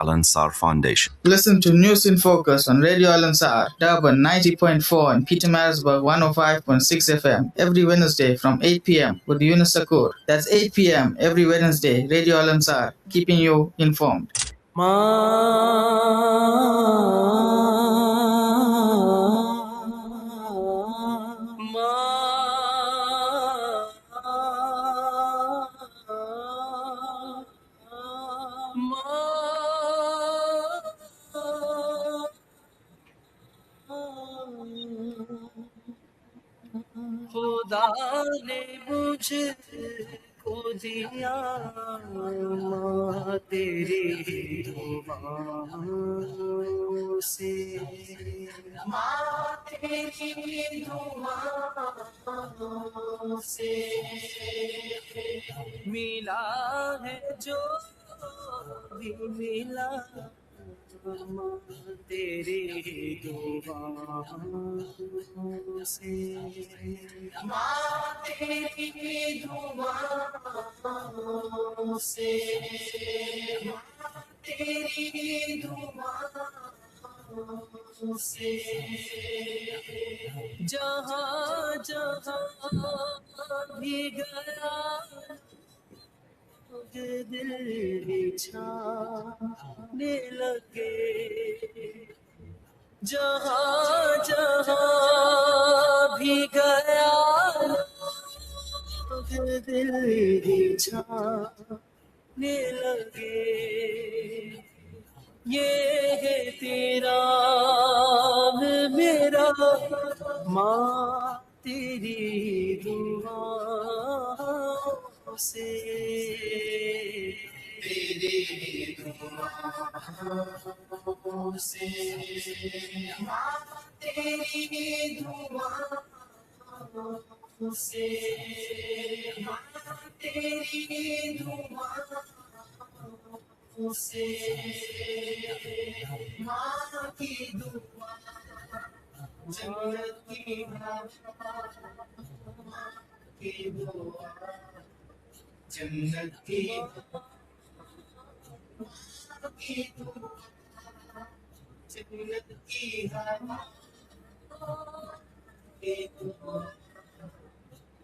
Al-Ansar Foundation. Listen to News in Focus on Radio Al-Ansar, Durban 90.4 and Pietermaritzburg 105.6 FM every Wednesday from 8 p.m. with Yunus Sacoor. That's 8 p.m. every Wednesday. Radio Al-Ansar, keeping you informed. खुदा ने मुझको दिया माँ तेरी दुआओं से, माँ तेरी दुआओं से मिला है जो भी मिला, माँ तेरी दुआओं से, माँ तेरी दुआओं से, माँ तेरी दुआओं से जहाँ जहाँ भी गया दिल बिछाने लगे, जहाँ जहाँ भी गया दिल बिछाने लगे। ये है तेरा मेरा माँ तेरी दुआओं से, तेरी दुआओं से, माँ तेरी दुआओं से, माँ तेरी दुआओं से, माँ की दुआ जन्नत की की दुआ, जन्नत की दुआ, जन्नत की हवा की दुआ,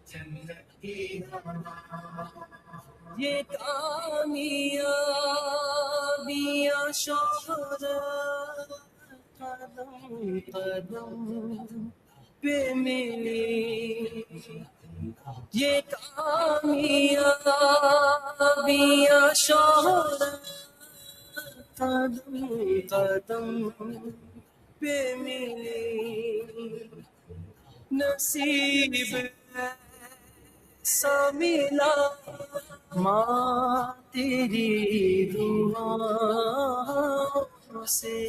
जन्नत की हवा। ये कामयाबियाँ शोहरत कदम कदम पे मिली, ये कामयाबियाँ शोहरत कदम कदम पे मिली, नसीब ऐसा मिला माँ तेरी दुआओं से,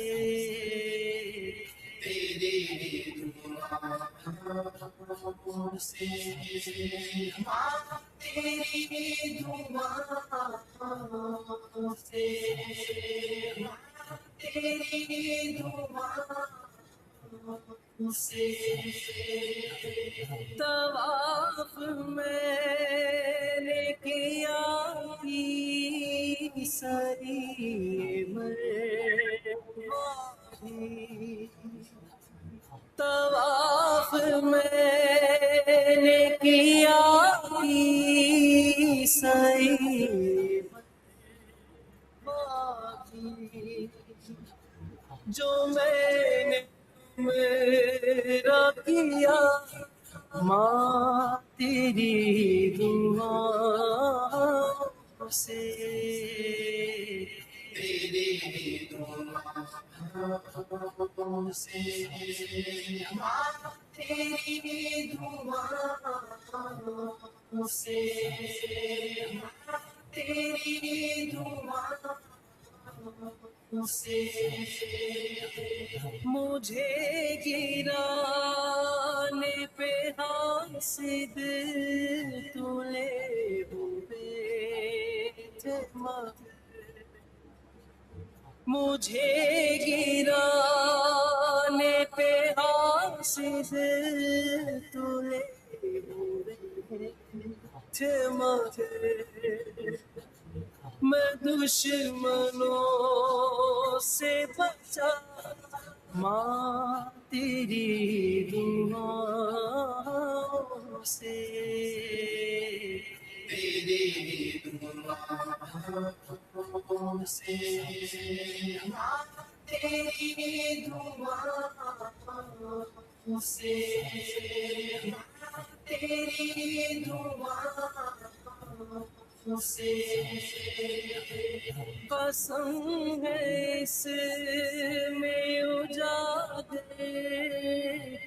तेरी दुआओं से, माँ तेरी दुआओं से, माँ तेरी दुआओं से तवाफ मैंने किया सरी मरवाही, तवाफ मैंने किया सही मरवाही, जो मैंने मेरा किया माँ तेरी दुआओं से, तेरी दुआओं से, माँ तेरी दुआओं से, माँ तेरी दुआओं से मुझे गिराने पे हासिद तुले हुए थे मुझे गिराने पे हासिद तुले हुए थे मैं दुश्मनों से बचा माँ तेरी दुआओं से तेरी दुआओं से माँ तेरी दुआओं से माँ तेरी दुआओं से कसम है इसमें उजाले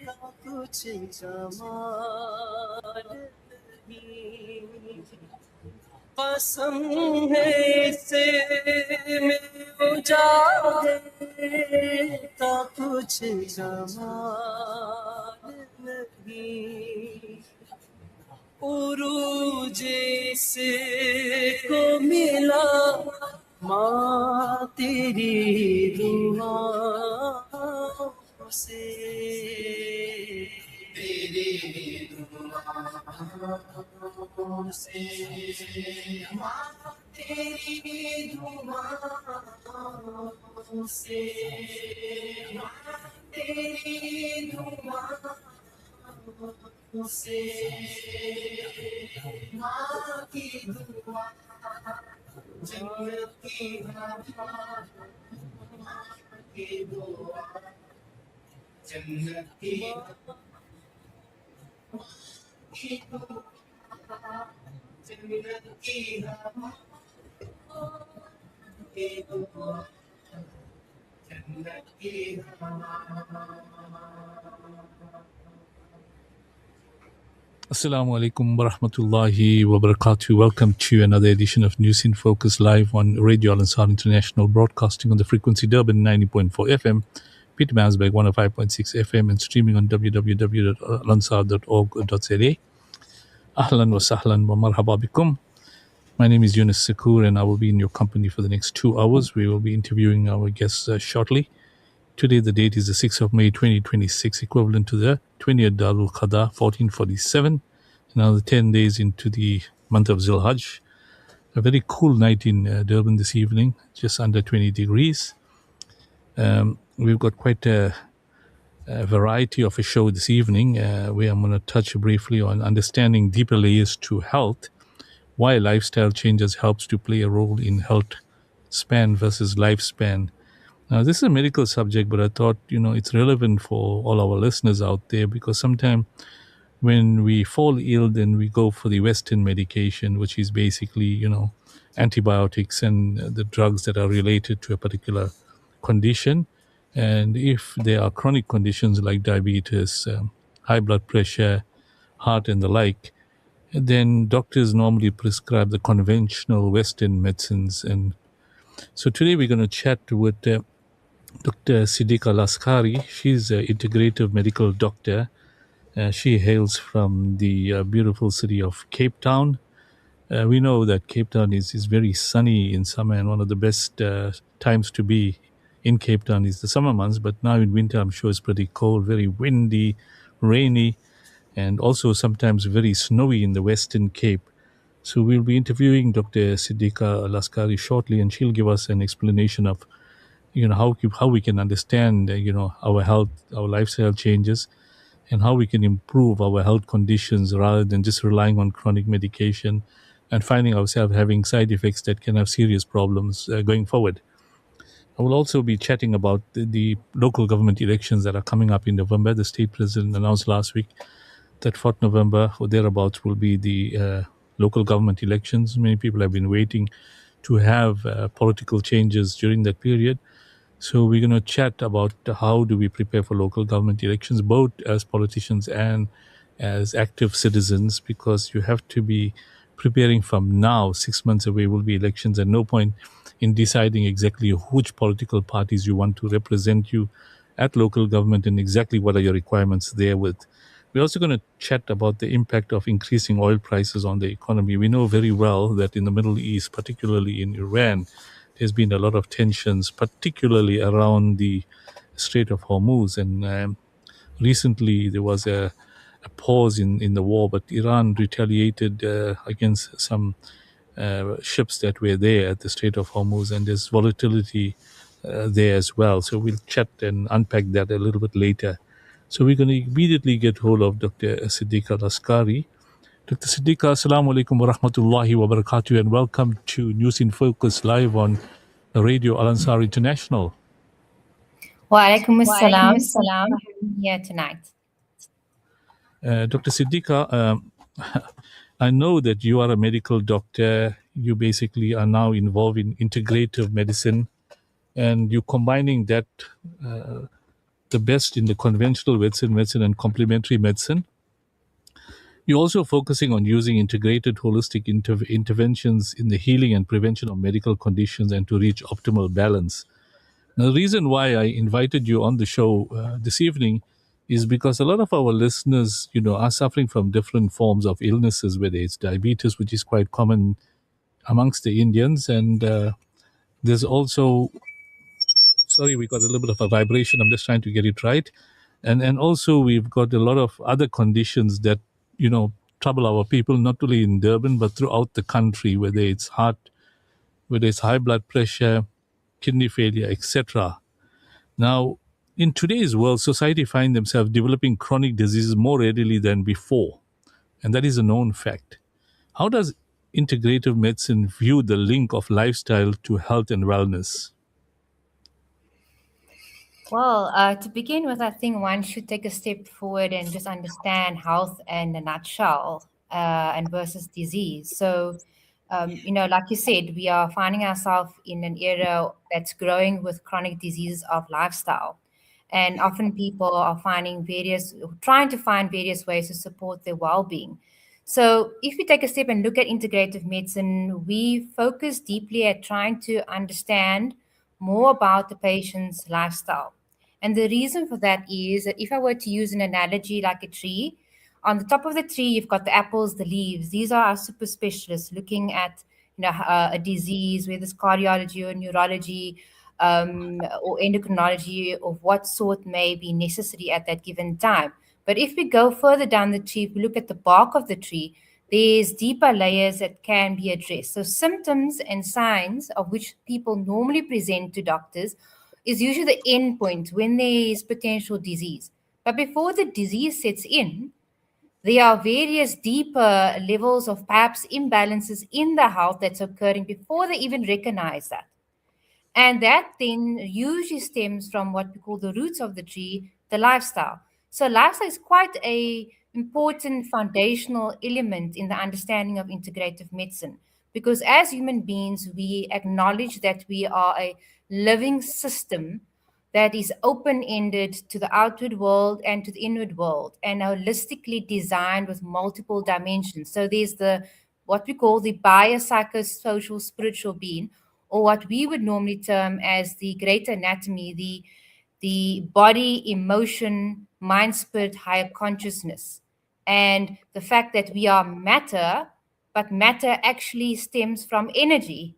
का कुछ जमाल नहीं कसम है इसमें उजाले का कुछ जमाल नहीं उरूज से को मिला माँ तेरी दुआओं से तेरी दुआओं से माँ तेरी दुआओं से माँ तेरी दुआओं से माँ की दुआ जन्नत की माँ की दुआ जन्नत की जन्नत की दुआ जन्नत की Assalamu alaikum wa rahmatullahi wa barakatuh. Welcome to another edition of News in Focus live on Radio Ansaar International, broadcasting on the frequency Durban 90.4 FM, Pietermaritzburg 105.6 FM, and streaming on www.alansar.org.za. Ahlan wa sahlan wa marhaba bikum. My name is Yunus, Sacoor, and I will be in your company for the next 2 hours. We will be interviewing our guests shortly. Today, the date is the 6th of May 2026, equivalent to the 20th Darul Qadha 1447. Another 10 days into the month of Zilhajj. A very cool night in Durban this evening, just under 20 degrees. We've got quite a variety of a show this evening where I'm going to touch briefly on understanding deeper layers to health, why lifestyle changes helps to play a role in health span versus lifespan. Now, this is a medical subject, but I thought, it's relevant for all our listeners out there, because sometimes when we fall ill, then we go for the Western medication, which is basically, antibiotics and the drugs that are related to a particular condition. And if there are chronic conditions like diabetes, high blood pressure, heart and the like, then doctors normally prescribe the conventional Western medicines. And so today we're going to chat with Dr. SEDICKA LASKERY. She's an integrative medical doctor. She hails from the beautiful city of Cape Town. We know that Cape Town is very sunny in summer, and one of the best times to be in Cape Town is the summer months. But now in winter, I'm sure it's pretty cold, very windy, rainy, and also sometimes very snowy in the Western Cape. So we'll be interviewing Dr. SEDICKA LASKERY shortly, and she'll give us an explanation of how we can understand our health, our lifestyle changes, and how we can improve our health conditions rather than just relying on chronic medication and finding ourselves having side effects that can have serious problems going forward. I will also be chatting about the local government elections that are coming up in November. The state president announced last week that 4th November or thereabouts will be the local government elections. Many people have been waiting to have political changes during that period. So we're going to chat about how do we prepare for local government elections, both as politicians and as active citizens, because you have to be preparing from now. 6 months away will be elections, and no point in deciding exactly which political parties you want to represent you at local government and exactly what are your requirements there with. We're also going to chat about the impact of increasing oil prices on the economy. We know very well that in the Middle East, particularly in Iran, there's been a lot of tensions, particularly around the Strait of Hormuz. And recently there was a pause in the war, but Iran retaliated against some ships that were there at the Strait of Hormuz, and there's volatility there as well. So we'll chat and unpack that a little bit later. So we're going to immediately get hold of Dr. SEDICKA LASKERY. Dr. SEDICKA, Assalamu alaikum wa rahmatullahi wa barakatuh, and welcome to News in Focus live on Radio Al Ansar International. Wa alaikum assalam for having me here tonight. Dr. SEDICKA, I know that you are a medical doctor. You basically are now involved in integrative medicine, and you're combining that, the best in the conventional medicine and complementary medicine. You're also focusing on using integrated holistic interventions in the healing and prevention of medical conditions and to reach optimal balance. Now, the reason why I invited you on the show this evening is because a lot of our listeners, are suffering from different forms of illnesses, whether it's diabetes, which is quite common amongst the Indians, and there's also, sorry, we got a little bit of a vibration. I'm just trying to get it right. And also we've got a lot of other conditions that, trouble our people, not only in Durban, but throughout the country, whether it's heart, whether it's high blood pressure, kidney failure, etc. Now, in today's world, society find themselves developing chronic diseases more readily than before, and that is a known fact. How does integrative medicine view the link of lifestyle to health and wellness? Well, to begin with, I think one should take a step forward and just understand health in a nutshell and versus disease. So, like you said, we are finding ourselves in an era that's growing with chronic diseases of lifestyle. And often people are trying to find various ways to support their well-being. So if we take a step and look at integrative medicine, we focus deeply at trying to understand more about the patient's lifestyle. And the reason for that is that if I were to use an analogy like a tree, on the top of the tree, you've got the apples, the leaves. These are our super specialists looking at a disease, whether it's cardiology or neurology or endocrinology of what sort may be necessary at that given time. But if we go further down the tree, if we look at the bark of the tree, there's deeper layers that can be addressed. So symptoms and signs of which people normally present to doctors is usually the end point when there is potential disease. But before the disease sets in, there are various deeper levels of perhaps imbalances in the health that's occurring before they even recognize that. And that then usually stems from what we call the roots of the tree, the lifestyle. So lifestyle is quite an important foundational element in the understanding of integrative medicine, because as human beings, we acknowledge that we are a living system that is open-ended to the outward world and to the inward world, and holistically designed with multiple dimensions. So there's what we call the biopsychosocial spiritual being, or what we would normally term as the greater anatomy, the body, emotion, mind, spirit, higher consciousness. And the fact that we are matter, but matter actually stems from energy.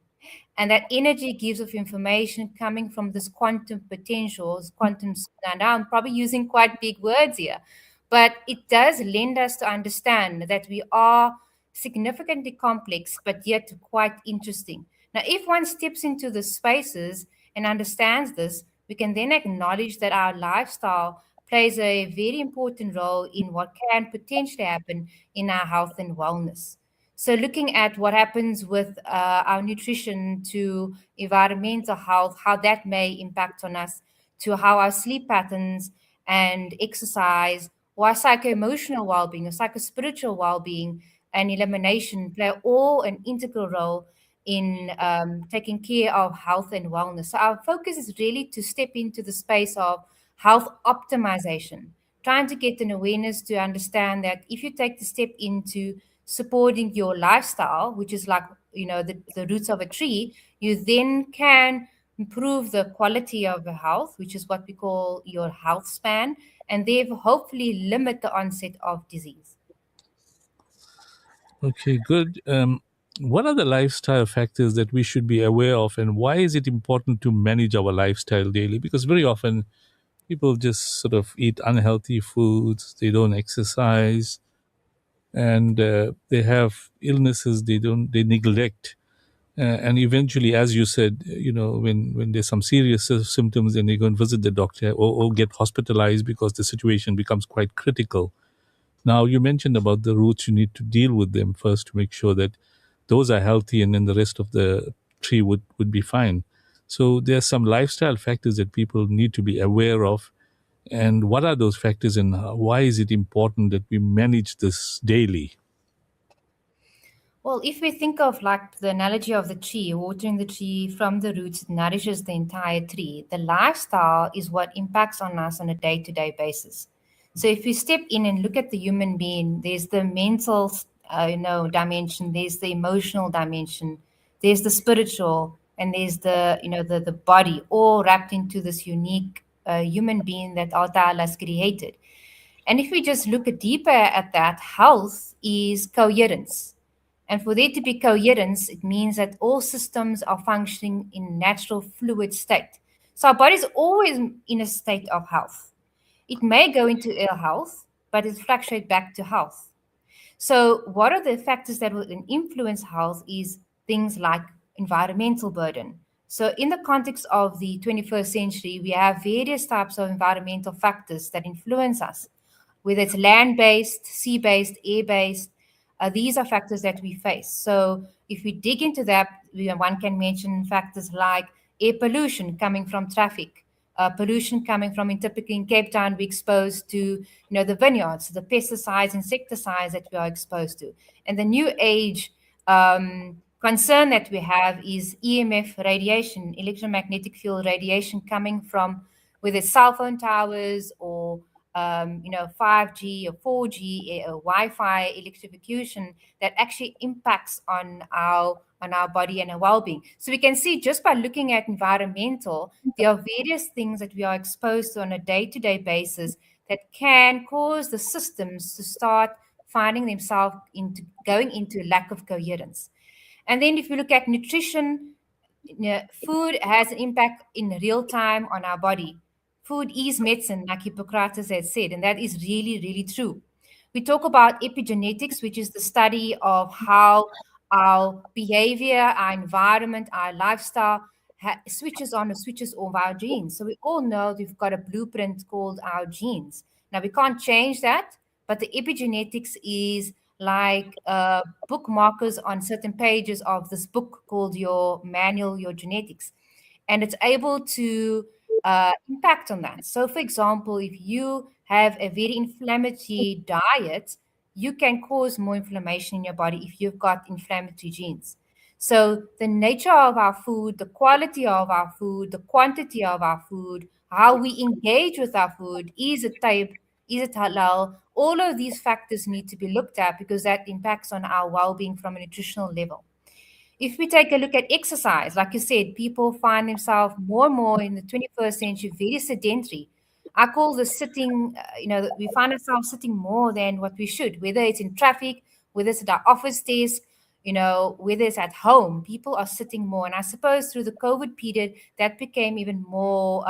And that energy gives of information coming from this quantum potentials, quantum. Now I'm probably using quite big words here, but it does lend us to understand that we are significantly complex, but yet quite interesting. Now, if one steps into the spaces and understands this, we can then acknowledge that our lifestyle plays a very important role in what can potentially happen in our health and wellness. So looking at what happens with our nutrition to environmental health, how that may impact on us, to how our sleep patterns and exercise, or our psycho-emotional well-being, or psycho-spiritual well-being and elimination play all an integral role in taking care of health and wellness. So our focus is really to step into the space of health optimization, trying to get an awareness to understand that if you take the step into supporting your lifestyle, which is like, the roots of a tree, you then can improve the quality of your health, which is what we call your health span, and therefore hopefully limit the onset of disease. Okay, good. What are the lifestyle factors that we should be aware of, and why is it important to manage our lifestyle daily? Because very often people just sort of eat unhealthy foods, they don't exercise, and they have illnesses they neglect. And eventually, as you said, when there's some serious symptoms, then they go and visit the doctor, or get hospitalized because the situation becomes quite critical. Now, you mentioned about the roots. You need to deal with them first to make sure that those are healthy, and then the rest of the tree would be fine. So there are some lifestyle factors that people need to be aware of. And what are those factors, and why is it important that we manage this daily? Well, if we think of like the analogy of the tree, watering the tree from the roots, it nourishes the entire tree. The lifestyle is what impacts on us on a day-to-day basis. So if we step in and look at the human being, there's the mental, dimension, there's the emotional dimension, there's the spiritual, and there's the body, all wrapped into this unique human being that Allah Ta'ala has created. And if we just look deeper at that, health is coherence. And for there to be coherence, it means that all systems are functioning in natural fluid state. So our body is always in a state of health. It may go into ill health, but it fluctuates back to health. So what are the factors that will influence health is things like environmental burden. So in the context of the 21st century, we have various types of environmental factors that influence us, whether it's land-based, sea-based, air-based. These are factors that we face. So if we dig into that, one can mention factors like air pollution coming from traffic, pollution coming from, typically in Cape Town, we're exposed to the vineyards, the pesticides, insecticides that we are exposed to. And the new age concern that we have is EMF radiation, electromagnetic field radiation, coming from whether it's cell phone towers or 5G or 4G or Wi-Fi electrification that actually impacts on our body and our well-being. So we can see just by looking at environmental, there are various things that we are exposed to on a day-to-day basis that can cause the systems to start finding themselves going into lack of coherence. And then if you look at nutrition, food has an impact in real time on our body. Food is medicine, like Hippocrates had said, and that is really, really true. We talk about epigenetics, which is the study of how our behavior, our environment, our lifestyle switches on or switches off our genes. So we all know we've got a blueprint called our genes. Now, we can't change that, but the epigenetics is like bookmarkers on certain pages of this book called your manual, your genetics. And it's able to impact on that. So, for example, if you have a very inflammatory diet, you can cause more inflammation in your body if you've got inflammatory genes. So, the nature of our food, the quality of our food, the quantity of our food, how we engage with our food, is it tayyib, is it halal? All of these factors need to be looked at because that impacts on our well-being from a nutritional level. If we take a look at exercise, like you said, people find themselves more and more in the 21st century very sedentary. I call this sitting, we find ourselves sitting more than what we should, whether it's in traffic, whether it's at our office desk, whether it's at home, people are sitting more. And I suppose through the COVID period, that became even more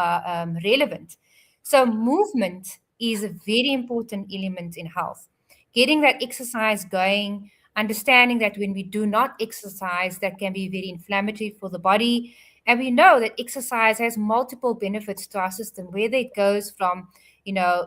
relevant. So movement is a very important element in health. Getting that exercise going, understanding that when we do not exercise, that can be very inflammatory for the body. And we know that exercise has multiple benefits to our system, whether it goes from,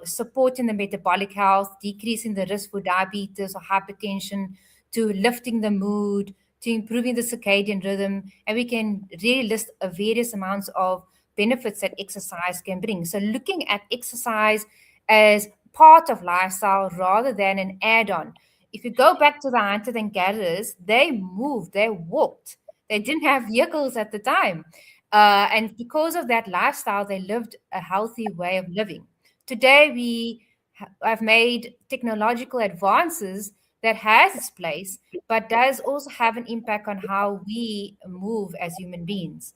supporting the metabolic health, decreasing the risk for diabetes or hypertension, to lifting the mood, to improving the circadian rhythm. And we can really list various amounts of benefits that exercise can bring. So looking at exercise as part of lifestyle rather than an add-on. If you go back to the hunters and gatherers, they moved, they walked. They didn't have vehicles at the time. And because of that lifestyle, they lived a healthy way of living. Today, we have made technological advances that has its place, but does also have an impact on how we move as human beings.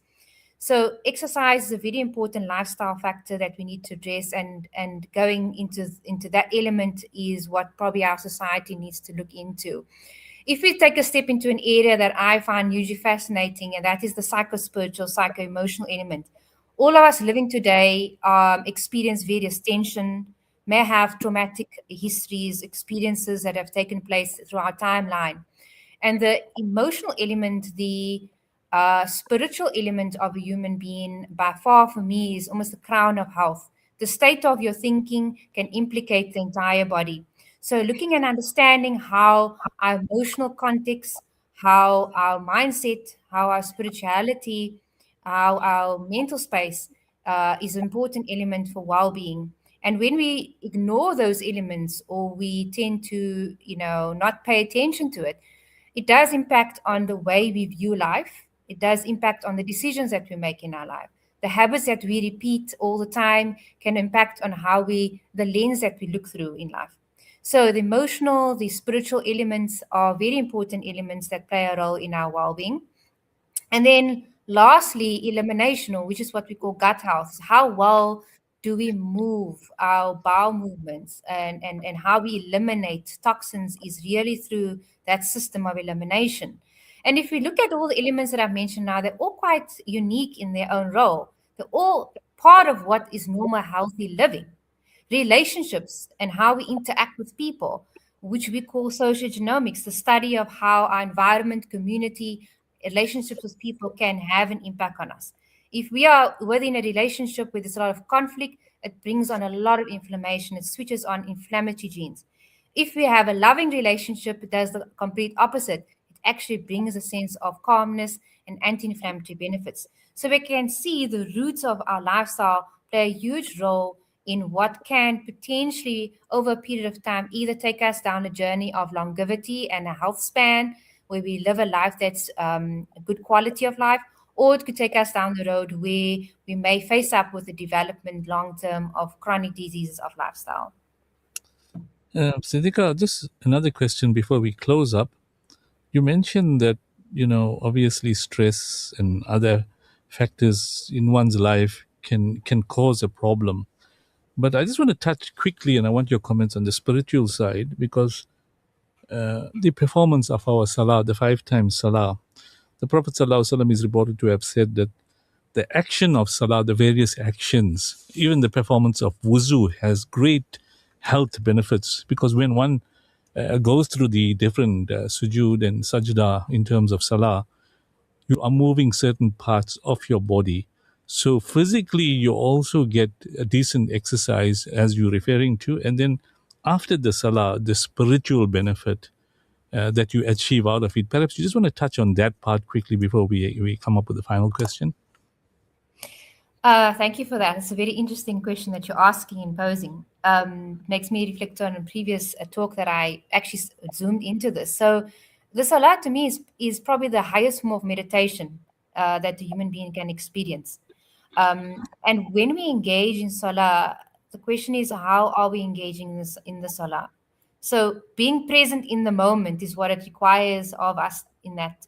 So exercise is a very important lifestyle factor that we need to address, and going into that element is what probably our society needs to look into. If we take a step into an area that I find usually fascinating, and that is the psycho-spiritual, psycho-emotional element. All of us living today experience various tension, may have traumatic histories, experiences that have taken place through our timeline. And the emotional element, the spiritual element of a human being, by far for me, is almost the crown of health. The state of your thinking can implicate the entire body. So, looking and understanding how our emotional context, how our mindset, how our spirituality, how our mental space is an important element for well-being. And when we ignore those elements, or we tend to, not pay attention to it, it does impact on the way we view life. It does impact on the decisions that we make in our life. The habits that we repeat all the time can impact on the lens that we look through in life. So the emotional, the spiritual elements are very important elements that play a role in our well-being. And then lastly, elimination, or which is what we call gut health. How well do we move our bowel movements, and how we eliminate toxins is really through that system of elimination. And if we look at all the elements that I've mentioned now, they're all quite unique in their own role. They're all part of what is normal, healthy living. Relationships and how we interact with people, which we call sociogenomics, the study of how our environment, community, relationships with people can have an impact on us. If we are within a relationship where there's a lot of conflict, it brings on a lot of inflammation. It switches on inflammatory genes. If we have a loving relationship, it does the complete opposite. It actually brings a sense of calmness and anti-inflammatory benefits. So we can see the roots of our lifestyle play a huge role in what can potentially, over a period of time, either take us down a journey of longevity and a health span, where we live a life that's a good quality of life, or it could take us down the road where we may face up with the development long term of chronic diseases of lifestyle. Siddika, just another question before we close up. You mentioned that, obviously stress and other factors in one's life can cause a problem. But I just want to touch quickly, and I want your comments on the spiritual side, because the performance of our salah, the 5 times salah, the Prophet ﷺ is reported to have said that the action of salah, the various actions, even the performance of wuzu, has great health benefits, because when one goes through the different sujood and sajda in terms of salah, you are moving certain parts of your body. So physically, you also get a decent exercise, as you're referring to. And then after the salah, the spiritual benefit that you achieve out of it. Perhaps you just want to touch on that part quickly before we come up with the final question. Thank you for that. It's a very interesting question that you're asking and posing. Makes me reflect on a previous talk that I actually zoomed into this. So the salah to me is probably the highest form of meditation that the human being can experience. And when we engage in salah, the question is, how are we engaging in the salah? So being present in the moment is what it requires of us in that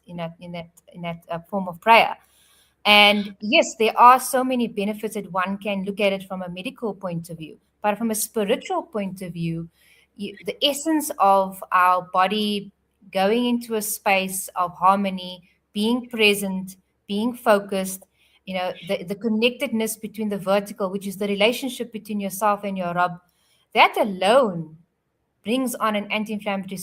form of prayer. And yes, there are so many benefits that one can look at it from a medical point of view, but from a spiritual point of view, the essence of our body going into a space of harmony, being present, being focused, the connectedness between the vertical, which is the relationship between yourself and your Rabb, that alone brings on an anti-inflammatory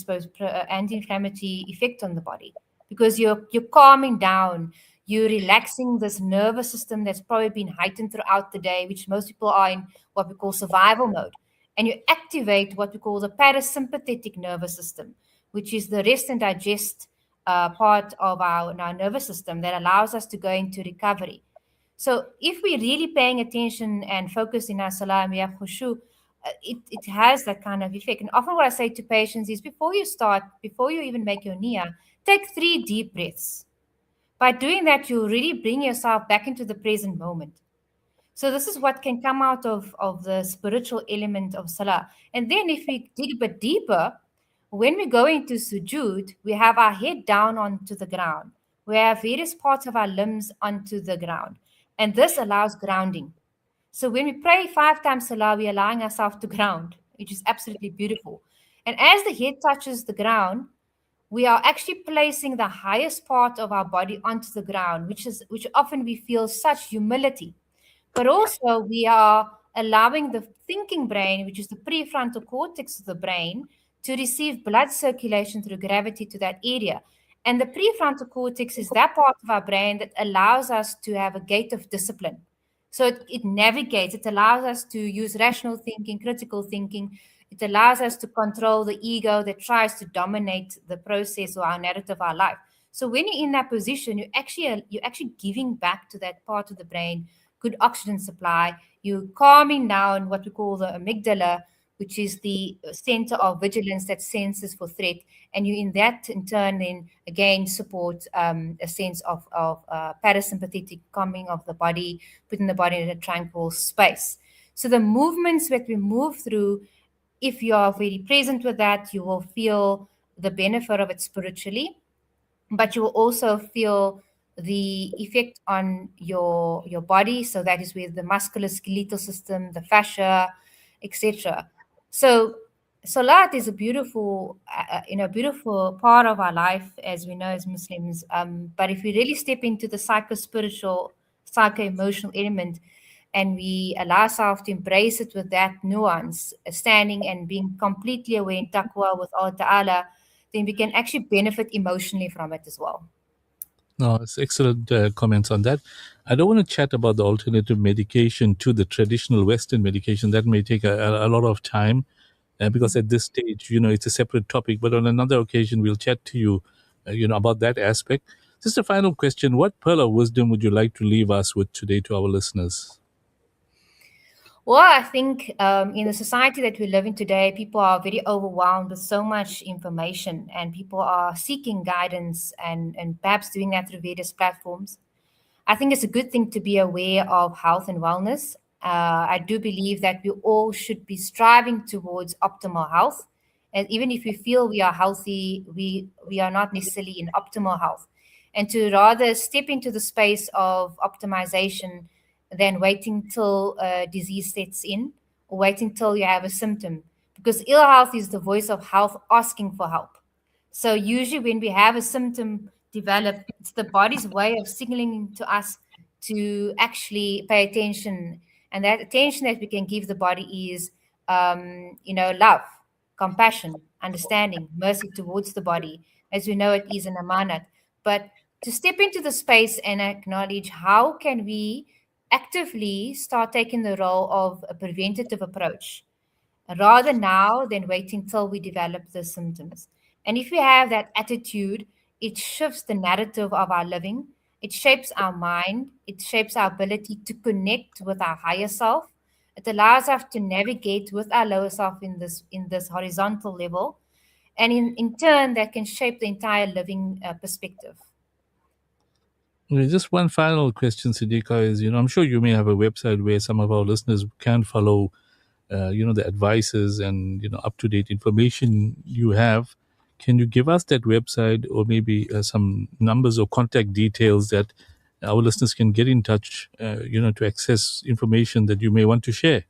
effect on the body, because you're calming down, you're relaxing this nervous system that's probably been heightened throughout the day, which most people are in what we call survival mode. And you activate what we call the parasympathetic nervous system, which is the rest and digest part of our nervous system that allows us to go into recovery. So if we're really paying attention and focus in our salah and we have khushu, it has that kind of effect. And often what I say to patients is, before you even make your niyyah, take 3 deep breaths. By doing that, you really bring yourself back into the present moment. So this is what can come out of the spiritual element of salah. And then if we dig a bit deeper, when we go into sujood, we have our head down onto the ground. We have various parts of our limbs onto the ground. And this allows grounding. So when we pray 5 times salah, we're allowing ourselves to ground, which is absolutely beautiful. And as the head touches the ground, we are actually placing the highest part of our body onto the ground, which often we feel such humility. But also we are allowing the thinking brain, which is the prefrontal cortex of the brain, to receive blood circulation through gravity to that area. And the prefrontal cortex is that part of our brain that allows us to have a gate of discipline. So it navigates, it allows us to use rational thinking, critical thinking. It allows us to control the ego that tries to dominate the process or our narrative of our life. So when you're in that position, you're actually giving back to that part of the brain good oxygen supply. You're calming down what we call the amygdala, which is the center of vigilance that senses for threat. And you, in that, in turn, then again support a sense of parasympathetic calming of the body, putting the body in a tranquil space. So the movements that we move through, if you are very present with that, you will feel the benefit of it spiritually, but you will also feel the effect on your body. So that is with the musculoskeletal system, the fascia, etc. So Salat is a beautiful, beautiful part of our life, as we know as Muslims. But if we really step into the psycho-spiritual, psycho-emotional element, and we allow ourselves to embrace it with that nuance, standing and being completely aware in taqwa with Allah Ta'ala, then we can actually benefit emotionally from it as well. No, it's excellent comments on that. I don't want to chat about the alternative medication to the traditional Western medication. That may take a lot of time because at this stage, it's a separate topic. But on another occasion, we'll chat to you, about that aspect. Just a final question. What pearl of wisdom would you like to leave us with today to our listeners? Well, I think in the society that we live in today, people are very overwhelmed with so much information, and people are seeking guidance and perhaps doing that through various platforms. I think it's a good thing to be aware of health and wellness. I do believe that we all should be striving towards optimal health. And even if we feel we are healthy, we are not necessarily in optimal health. And to rather step into the space of optimization than waiting till disease sets in or waiting till you have a symptom. Because ill health is the voice of health asking for help. So usually when we have a symptom develop, it's the body's way of signaling to us to actually pay attention. And that attention that we can give the body is, love, compassion, understanding, mercy towards the body. As we know, it is an amanat. But to step into the space and acknowledge how can we actively start taking the role of a preventative approach rather now than waiting till we develop the symptoms. And if we have that attitude, it shifts the narrative of our living. It shapes our mind. It shapes our ability to connect with our higher self. It allows us to navigate with our lower self in this horizontal level. And in turn, that can shape the entire living perspective. Okay, just one final question, Siddika, is, I'm sure you may have a website where some of our listeners can follow, the advices and, up-to-date information you have. Can you give us that website or maybe some numbers or contact details that our listeners can get in touch, to access information that you may want to share?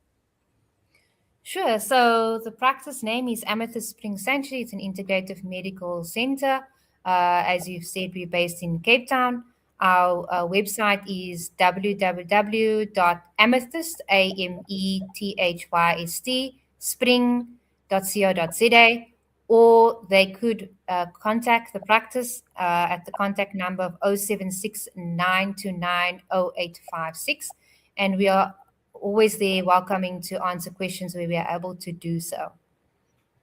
Sure. So the practice name is Amethyst Spring Sanctuary. It's an integrative medical center. As you've said, we're based in Cape Town. Our website is www.amethyst, AMETHYST, spring.co.za, or they could contact the practice at the contact number of 076-929-0856. And we are always there welcoming to answer questions where we are able to do so.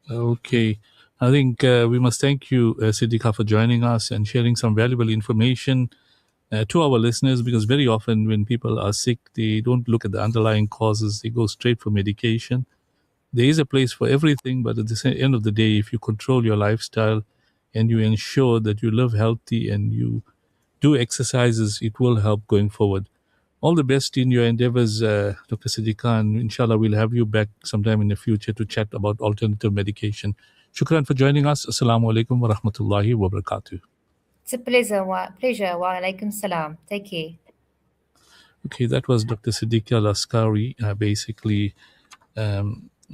Okay. I think we must thank you, Siddika, for joining us and sharing some valuable information to our listeners, because very often when people are sick, they don't look at the underlying causes. They go straight for medication. There is a place for everything, but at the end of the day, if you control your lifestyle and you ensure that you live healthy and you do exercises, it will help going forward. All the best in your endeavors, Dr. Siddika, and inshallah we'll have you back sometime in the future to chat about alternative medication. Shukran for joining us. Assalamu alaikum wa rahmatullahi wa barakatuh. It's a pleasure. Wa alaikum salam. Take care. Okay, that was Dr. Siddika LASKERY. Basically,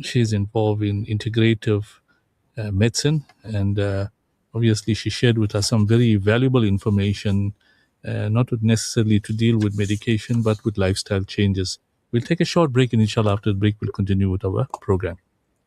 she's involved in integrative medicine, and obviously she shared with us some very valuable information, not necessarily to deal with medication, but with lifestyle changes. We'll take a short break, and inshallah, after the break, we'll continue with our program.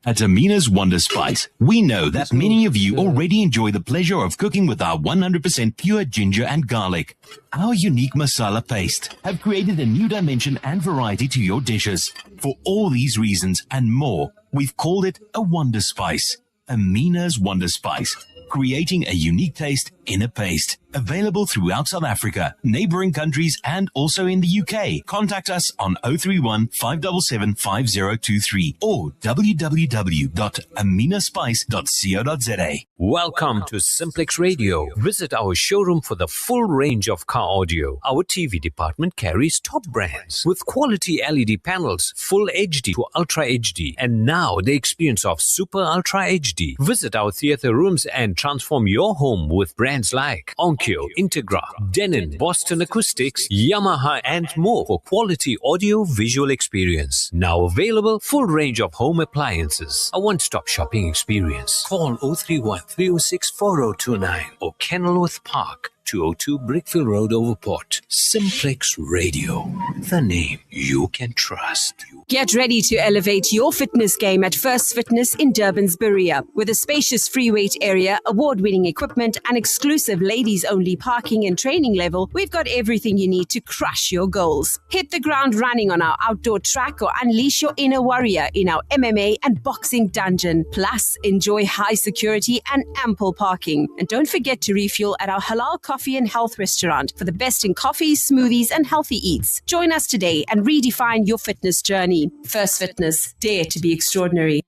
At Amina's Wonder Spice, we know that many of you already enjoy the pleasure of cooking with our 100% pure ginger and garlic. Our unique masala paste have created a new dimension and variety to your dishes. For all these reasons and more, we've called it a Wonder Spice. Amina's Wonder Spice, creating a unique taste in a paste. Available throughout South Africa, neighboring countries, and also in the UK. Contact us on 031 577 5023 or www.aminaspice.co.za. Welcome to Simplex Radio. Visit our showroom for the full range of car audio. Our TV department carries top brands with quality LED panels, full HD to Ultra HD, and now the experience of Super Ultra HD. Visit our theater rooms and transform your home with brands like Onkyo, Integra, Denon, Boston Acoustics, Yamaha, and more for quality audio visual experience. Now available, full range of home appliances. A one-stop shopping experience. Call 031 306 4029 or Kenilworth Park, 202 Brickfield Road, Overport. Simplex Radio, the name you can trust. Get ready to elevate your fitness game at First Fitness in Durban's Berea. With a spacious free weight area, award-winning equipment, and exclusive ladies-only parking and training level, we've got everything you need to crush your goals. Hit the ground running on our outdoor track or unleash your inner warrior in our MMA and boxing dungeon. Plus, enjoy high security and ample parking. And don't forget to refuel at our halal coffee and health restaurant for the best in coffees, smoothies, and healthy eats. Join us today and redefine your fitness journey. First Fitness, dare to be extraordinary.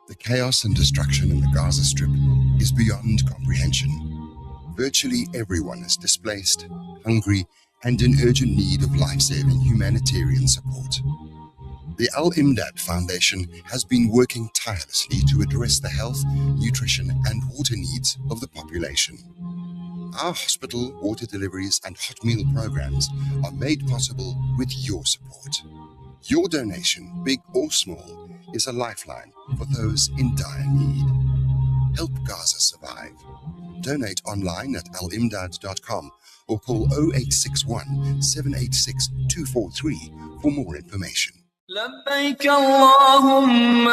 The chaos and destruction in the Gaza Strip is beyond comprehension. Virtually everyone is displaced, hungry, and in urgent need of life-saving humanitarian support. The Al-Imdad Foundation has been working tirelessly to address the health, nutrition, and water needs of the population. Our hospital, water deliveries, and hot meal programs are made possible with your support. Your donation, big or small, is a lifeline for those in dire need. Help Gaza survive. Donate online at alimdad.com or call 0861 786 243 for more information. لبيك اللهم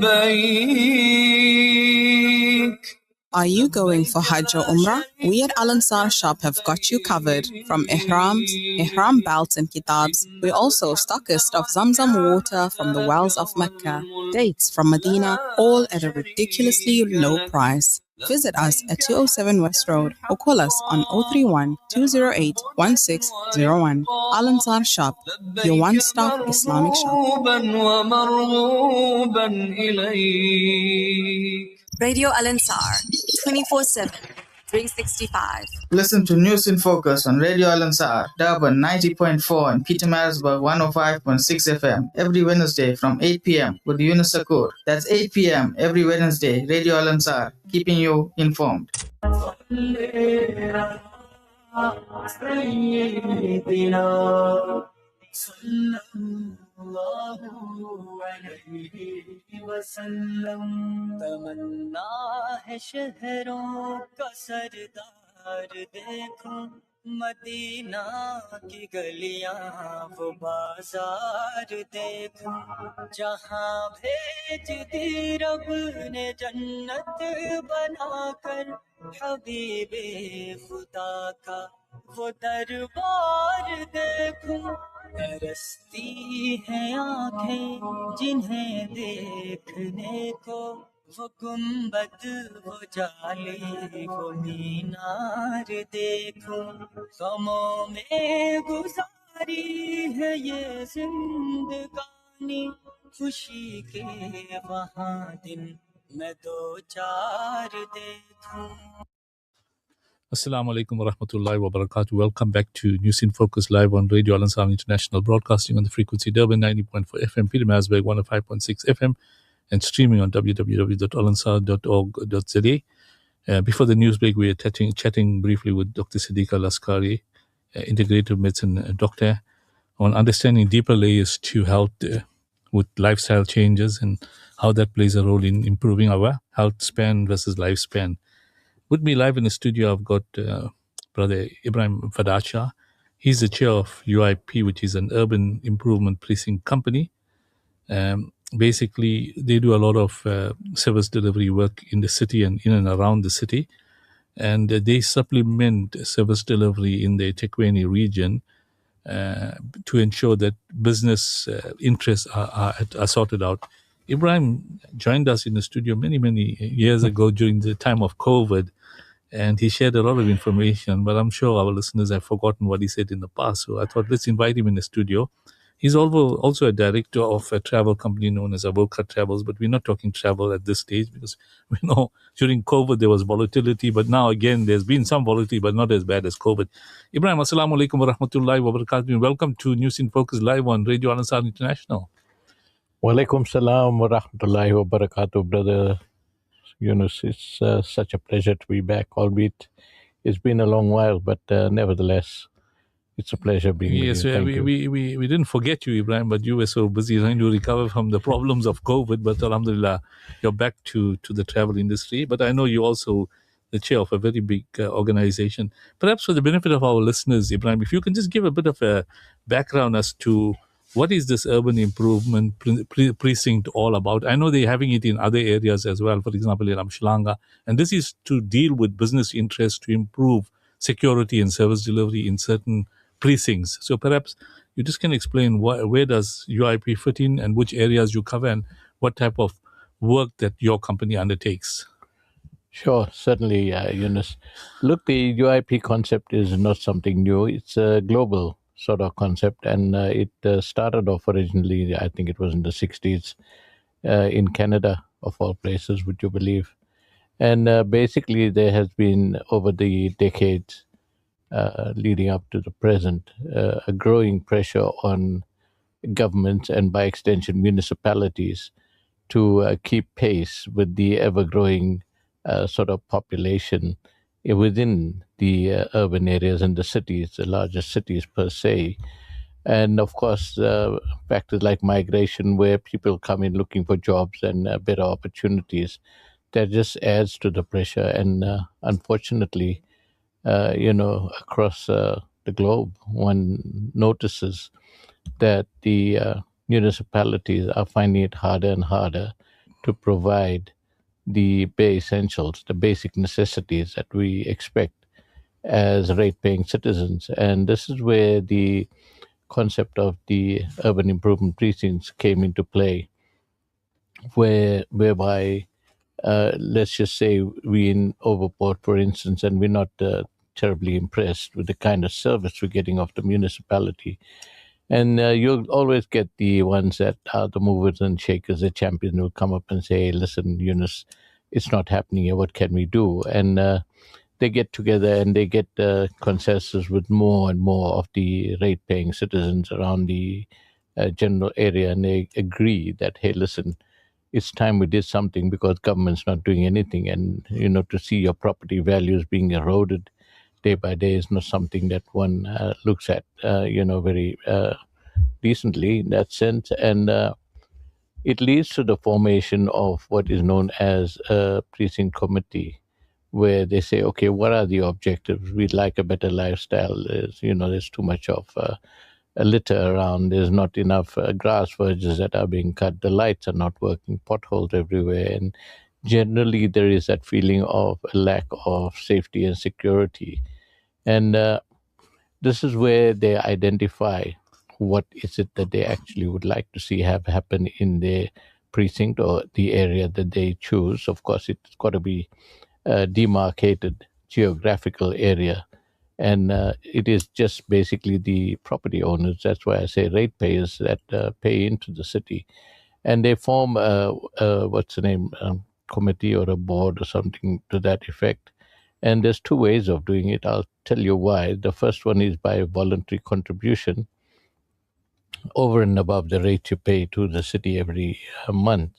لبيك. Are you going for Hajj or Umrah? We at Ansaar shop have got you covered. From ihrams, ihram belts and kitabs. We're also stockist of Zamzam water from the wells of Mecca, dates from Medina, all at a ridiculously low price. Visit us at 207 West Road or call us on 031 208 1601. Ansaar shop, your one-stop Islamic shop. Radio Al-Ansar, 24/7, 365. Listen to News in Focus on Radio Al-Ansar, Durban 90.4 and Pietermaritzburg 105.6 FM every Wednesday from 8 p.m. with Yunus Sacoor. That's 8 p.m. every Wednesday, Radio Al-Ansar, keeping you informed. तमन्ना है शहरों का सरदार देखो Medina की गलियां वो बाजार देखो जहां भेज दी रब ने जन्नत बनाकर हबीबे खुदा का वो दरबार देखो तरसती हैं आँखें जिन्हें देखने को वो गुंबद वो जाली वो मीनार देखो गमों में गुजारी है ये जिंदगानी खुशी के वहाँ दिन मैं दो चार देखूं. Assalamu alaikum wa rahmatullahi wa barakatuh. Welcome back to News in Focus live on Radio Al-Ansar International, broadcasting on the frequency Durban 90.4 FM, Pietermaritzburg 105.6 FM, and streaming on www.alansar.org.za. Before the news break, we were chatting briefly with Dr. SEDICKA LASKERY, integrative medicine doctor, on understanding deeper layers to health with lifestyle changes and how that plays a role in improving our health span versus lifespan. With me live in the studio, I've got Brother EBRAHIM VADACHIA. He's the chair of UIP, which is an urban improvement precinct company. Basically, they do a lot of service delivery work in the city and in and around the city. And they supplement service delivery in the Tekwani region to ensure that business interests are sorted out. Ibrahim joined us in the studio many years ago during the time of COVID, and he shared a lot of information, but I'm sure our listeners have forgotten what he said in the past. So I thought, let's invite him in the studio. He's also a director of a travel company known as Avoca Travels, but we're not talking travel at this stage because we know during COVID there was volatility, but now again there's been some volatility, but not as bad as COVID. Ibrahim, assalamu alaikum wa rahmatullahi wa barakatuh. Welcome to News in Focus live on Radio Ansaar International. Wa alaikum salam wa rahmatullahi wa barakatuh, brother Yunus. It's such a pleasure to be back, albeit it's been a long while, but nevertheless, it's a pleasure being with you. Thank you. We didn't forget you, Ibrahim, but you were so busy trying to recover from the problems of COVID. But alhamdulillah, you're back to the travel industry. But I know you're also the chair of a very big organization. Perhaps for the benefit of our listeners, Ibrahim, if you can just give a bit of a background as to what is this urban improvement precinct all about? I know they're having it in other areas as well, for example, in Amshlanga. And this is to deal with business interests to improve security and service delivery in certain precincts. So perhaps you just can explain where does UIP fit in and which areas you cover and what type of work that your company undertakes. Sure, certainly, Yunus. Look, the UIP concept is not something new. It's a global sort of concept, and it started off originally, I think it was in the 60s, in Canada, of all places, would you believe? And basically, there has been, over the decades leading up to the present, a growing pressure on governments and, by extension, municipalities to keep pace with the ever-growing sort of population within the urban areas and the cities, the largest cities per se. And of course, factors like migration, where people come in looking for jobs and better opportunities, that just adds to the pressure. And unfortunately, across the globe, one notices that the municipalities are finding it harder and harder to provide the bare essentials, the basic necessities that we expect as rate-paying citizens. And this is where the concept of the urban improvement precincts came into play, whereby, let's just say we in Overport, for instance, and we're not terribly impressed with the kind of service we're getting of the municipality. And you'll always get the ones that are the movers and shakers, the champions will come up and say, listen, Yunus, it's not happening here, what can we do? And they get together and they get consensus with more and more of the rate-paying citizens around the general area, and they agree that, hey, listen, it's time we did something because government's not doing anything. And, to see your property values being eroded day by day is not something that one looks at, very decently in that sense. And it leads to the formation of what is known as a precinct committee, where they say, okay, what are the objectives? We'd like a better lifestyle. There's too much of a litter around. There's not enough grass verges that are being cut. The lights are not working, potholes everywhere. And generally, there is that feeling of a lack of safety and security. And this is where they identify what is it that they actually would like to see have happen in their precinct or the area that they choose. Of course, it's got to be a demarcated geographical area. And it is just basically the property owners, that's why I say ratepayers, that pay into the city. And they form committee or a board or something to that effect. And there's two ways of doing it. I'll tell you why. The first one is by voluntary contribution over and above the rate you pay to the city every month.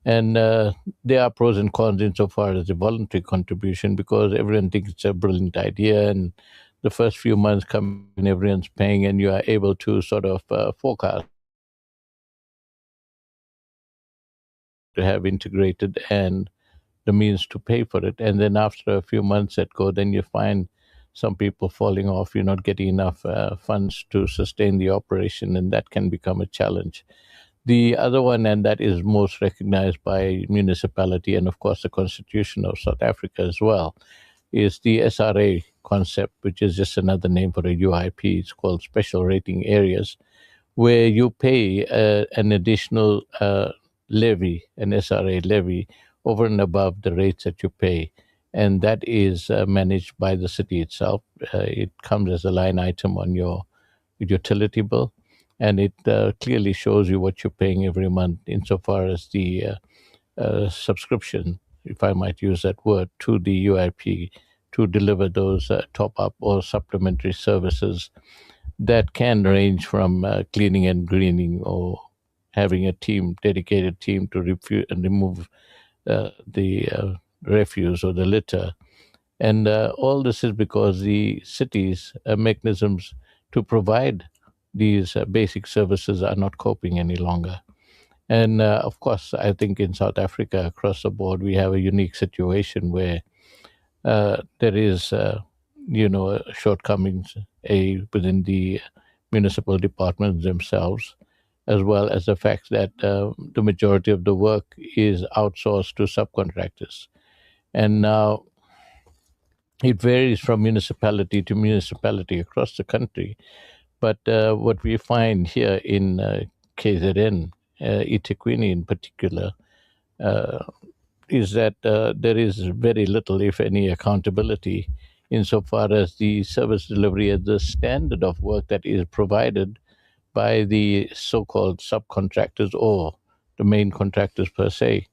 And there are pros and cons insofar as the voluntary contribution, because everyone thinks it's a brilliant idea, and the first few months come and everyone's paying, and you are able to sort of forecast to have integrated and the means to pay for it. And then after a few months that go, then you find some people falling off, you're not getting enough funds to sustain the operation, and that can become a challenge. The other one, and that is most recognized by municipality and of course the Constitution of South Africa as well, is the SRA concept, which is just another name for a UIP. It's called Special Rating Areas, where you pay an additional levy, an SRA levy, over and above the rates that you pay. And that is managed by the city itself. It comes as a line item on your utility bill, and it clearly shows you what you're paying every month insofar as the subscription, if I might use that word, to the UIP to deliver those top-up or supplementary services that can range from cleaning and greening, or having a dedicated team to remove the refuse or the litter. And all this is because the city's mechanisms to provide these basic services are not coping any longer. And of course, I think in South Africa, across the board, we have a unique situation where there is, shortcomings within the municipal departments themselves, as well as the fact that the majority of the work is outsourced to subcontractors. And now it varies from municipality to municipality across the country. But what we find here in KZN, eThekwini in particular, is that there is very little, if any, accountability insofar as the service delivery and the standard of work that is provided by the so-called subcontractors or the main contractors per se.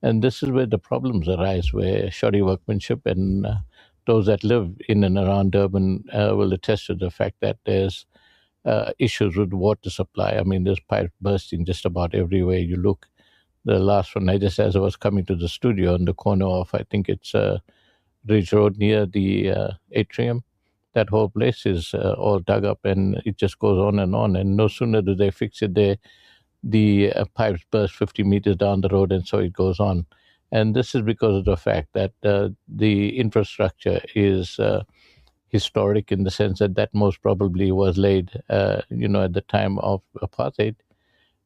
And this is where the problems arise, where shoddy workmanship, and those that live in and around Durban will attest to the fact that there's issues with water supply. I mean, there's pipes bursting just about everywhere you look. The last one, just as I was coming to the studio on the corner of, I think it's Ridge Road near the atrium, that whole place is all dug up, and it just goes on. And no sooner do they fix it, the pipes burst 50 meters down the road, and so it goes on. And this is because of the fact that the infrastructure is historic, in the sense that most probably was laid, at the time of apartheid,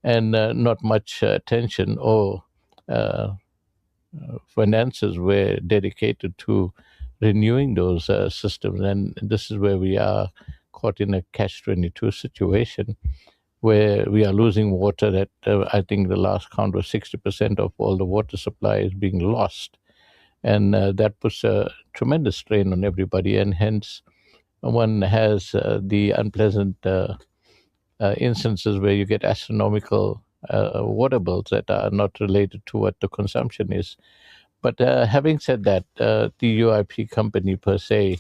and not much attention or finances were dedicated to renewing those systems. And this is where we are caught in a catch-22 situation, where we are losing water that I think the last count was 60% of all the water supply is being lost. And that puts a tremendous strain on everybody, and hence one has the unpleasant instances where you get astronomical water bills that are not related to what the consumption is. But having said that, the UIP company per se,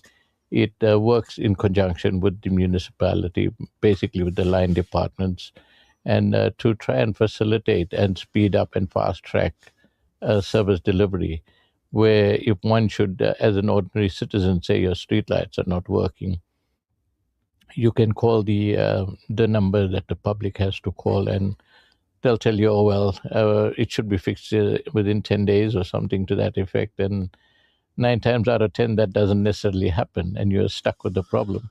it works in conjunction with the municipality, basically with the line departments, and to try and facilitate and speed up and fast track service delivery, where if one should, as an ordinary citizen, say your streetlights are not working, you can call the number that the public has to call, and they'll tell you, oh, well, it should be fixed within 10 days or something to that effect. And 9 times out of 10, that doesn't necessarily happen, and you're stuck with the problem.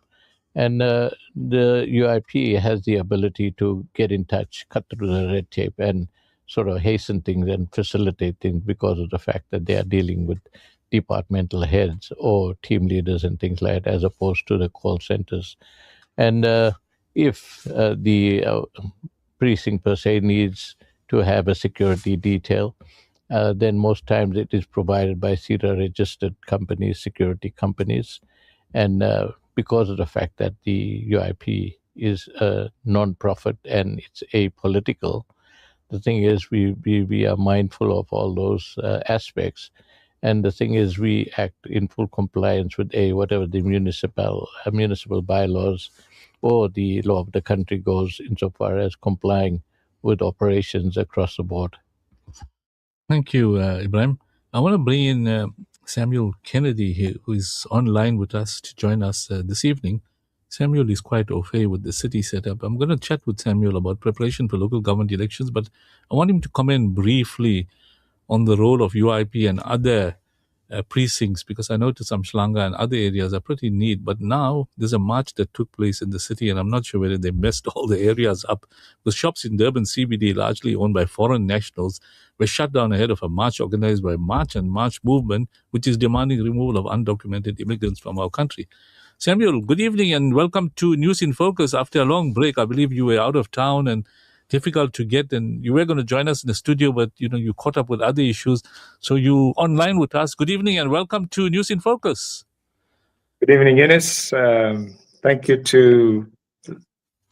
And the UIP has the ability to get in touch, cut through the red tape, and sort of hasten things and facilitate things because of the fact that they are dealing with departmental heads or team leaders and things like that, as opposed to the call centers. And if the precinct per se needs to have a security detail, then most times it is provided by CEDA registered companies, security companies. And because of the fact that the UIP is a non-profit and it's apolitical, the thing is we are mindful of all those aspects. And the thing is, we act in full compliance with whatever the municipal bylaws or the law of the country goes, insofar as complying with operations across the board. Thank you, Ibrahim. I want to bring in Samuel Kennedy here, who is online with us to join us this evening. Samuel is quite au fait with the city setup. I'm going to chat with Samuel about preparation for local government elections, but I want him to comment briefly on the role of UIP and other precincts, because I noticed some Shlanga and other areas are pretty neat. But now there's a march that took place in the city, and I'm not sure whether they messed all the areas up. The shops in Durban CBD, largely owned by foreign nationals, were shut down ahead of a march organized by March and March movement, which is demanding removal of undocumented immigrants from our country. Samuel, good evening and welcome to News in Focus. After a long break, I believe you were out of town and difficult to get, and you were going to join us in the studio, but you caught up with other issues, so you online with us. Good evening and welcome to News in Focus. Good evening, Yunus. Thank you to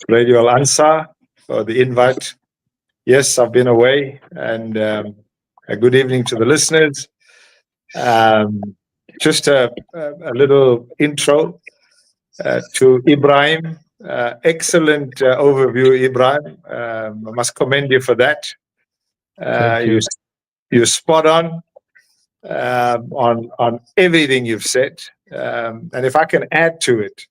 Radio Ansaar for the invite. Yes, I've been away, and a good evening to the listeners. Just a little intro to Ibrahim. Excellent overview, Ibrahim. I must commend you for that. You're spot on everything you've said. And if I can add to it,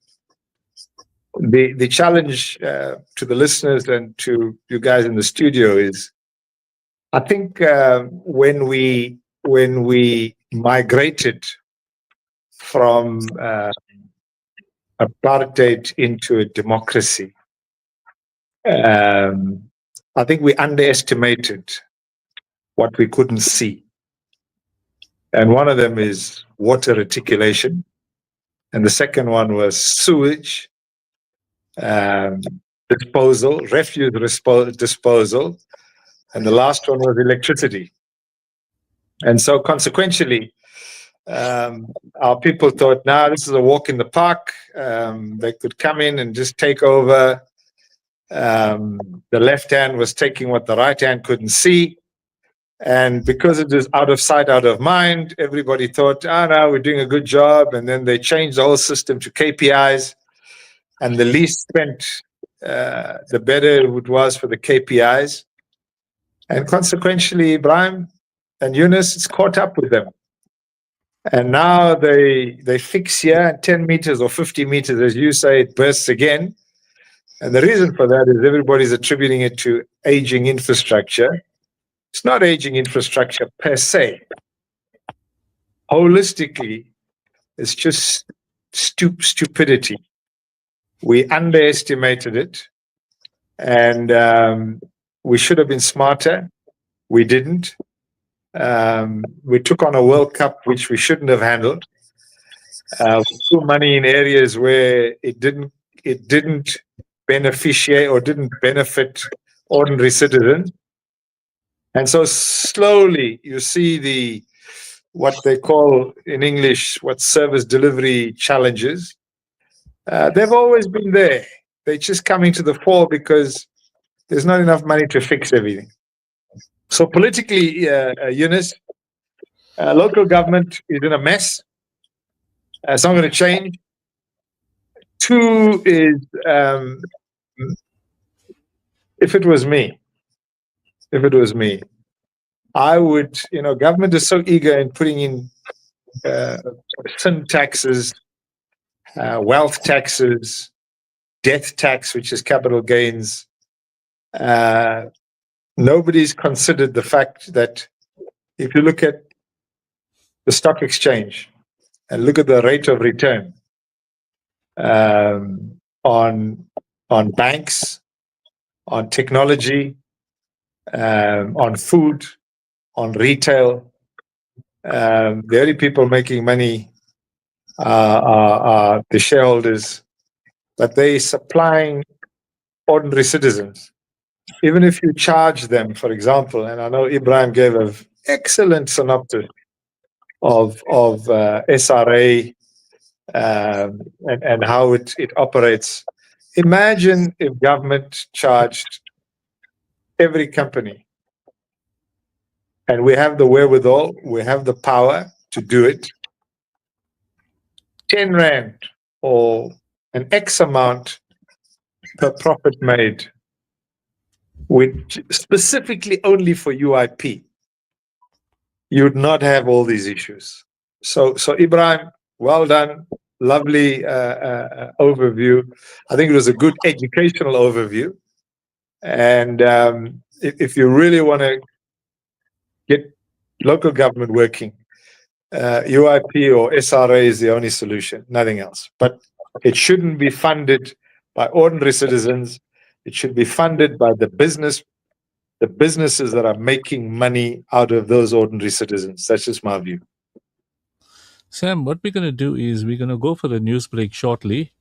the challenge to the listeners and to you guys in the studio is, I think when we migrated from apartheid into a democracy, I think we underestimated what we couldn't see. And one of them is water reticulation. And the second one was sewage disposal, refuse disposal. And the last one was electricity. And so consequentially, our people thought, this is a walk in the park. They could come in and just take over. The left hand was taking what the right hand couldn't see. And because it is out of sight, out of mind, everybody thought, no, we're doing a good job. And then they changed the whole system to KPIs. And the least spent, the better it was for the KPIs. And consequentially, Ibrahim and Yunus, it's caught up with them. And now they fix here at 10 meters or 50 meters, as you say, it bursts again. And the reason for that is everybody's attributing it to aging infrastructure. It's not aging infrastructure per se. Holistically, it's just stupidity. We underestimated it, and we should have been smarter. We didn't. We took on a World Cup which we shouldn't have handled. We threw money in areas where it didn't beneficiate or didn't benefit ordinary citizens. And so slowly you see what they call in English, service delivery challenges. They've always been there. They're just coming to the fore because there's not enough money to fix everything. So politically, Yunus, local government is in a mess. It's not going to change. Two is, if it was me, I would, government is so eager in putting in sin taxes, wealth taxes, death tax, which is capital gains. Nobody's considered the fact that if you look at the stock exchange and look at the rate of return on banks, on technology, on food, on retail, the only people making money are the shareholders, but they're supplying ordinary citizens. Even if you charge them, for example, and I know Ibrahim gave an excellent synopsis of SRA and how it operates. Imagine if government charged every company, and we have the wherewithal, we have the power to do it, 10 Rand or an X amount per profit made, which specifically only for UIP, you would not have all these issues. So Ibrahim, well done. Lovely overview. I think it was a good educational overview. And if you really want to get local government working, UIP or SRA is the only solution, nothing else. But it shouldn't be funded by ordinary citizens. It should be funded by the businesses that are making money out of those ordinary citizens. That's just my view. Sam, what we're going to do is we're going to go for the news break shortly,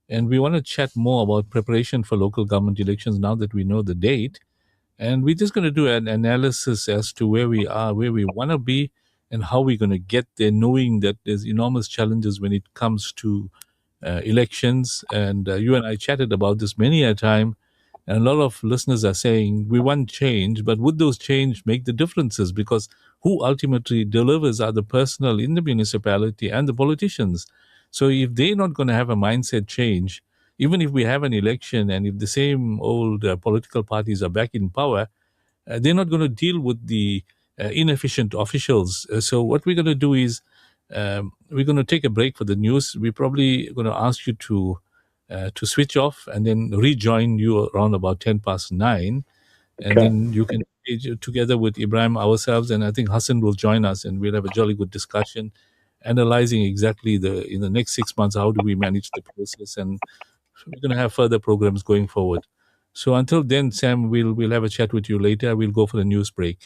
and we want to chat more about preparation for local government elections now that we know the date. And we're just going to do an analysis as to where we are, where we want to be, and how we're going to get there, knowing that there's enormous challenges when it comes to elections. And you and I chatted about this many a time, and a lot of listeners are saying, we want change, but would those change make the differences? Because who ultimately delivers are the personnel in the municipality and the politicians. So if they're not going to have a mindset change, even if we have an election and if the same old political parties are back in power, they're not going to deal with the inefficient officials. So what we're going to do is we're going to take a break for the news. We're probably going to ask you to switch off and then rejoin you around about 9:10. And then you can engage together with Ibrahim ourselves, and I think Hassan will join us, and we'll have a jolly good discussion analyzing exactly in the next 6 months, how do we manage the process, and we're going to have further programs going forward. So until then, Sam, we'll have a chat with you later. We'll go for the news break.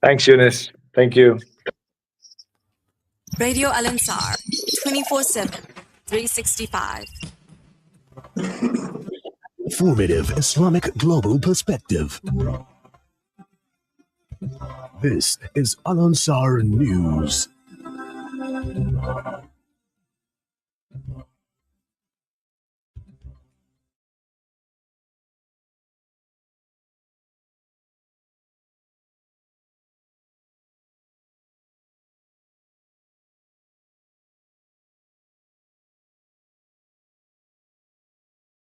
Thanks, Yunus. Thank you. Radio Ansaar, 24/7, 365. Informative Islamic Global Perspective. This is Ansaar News.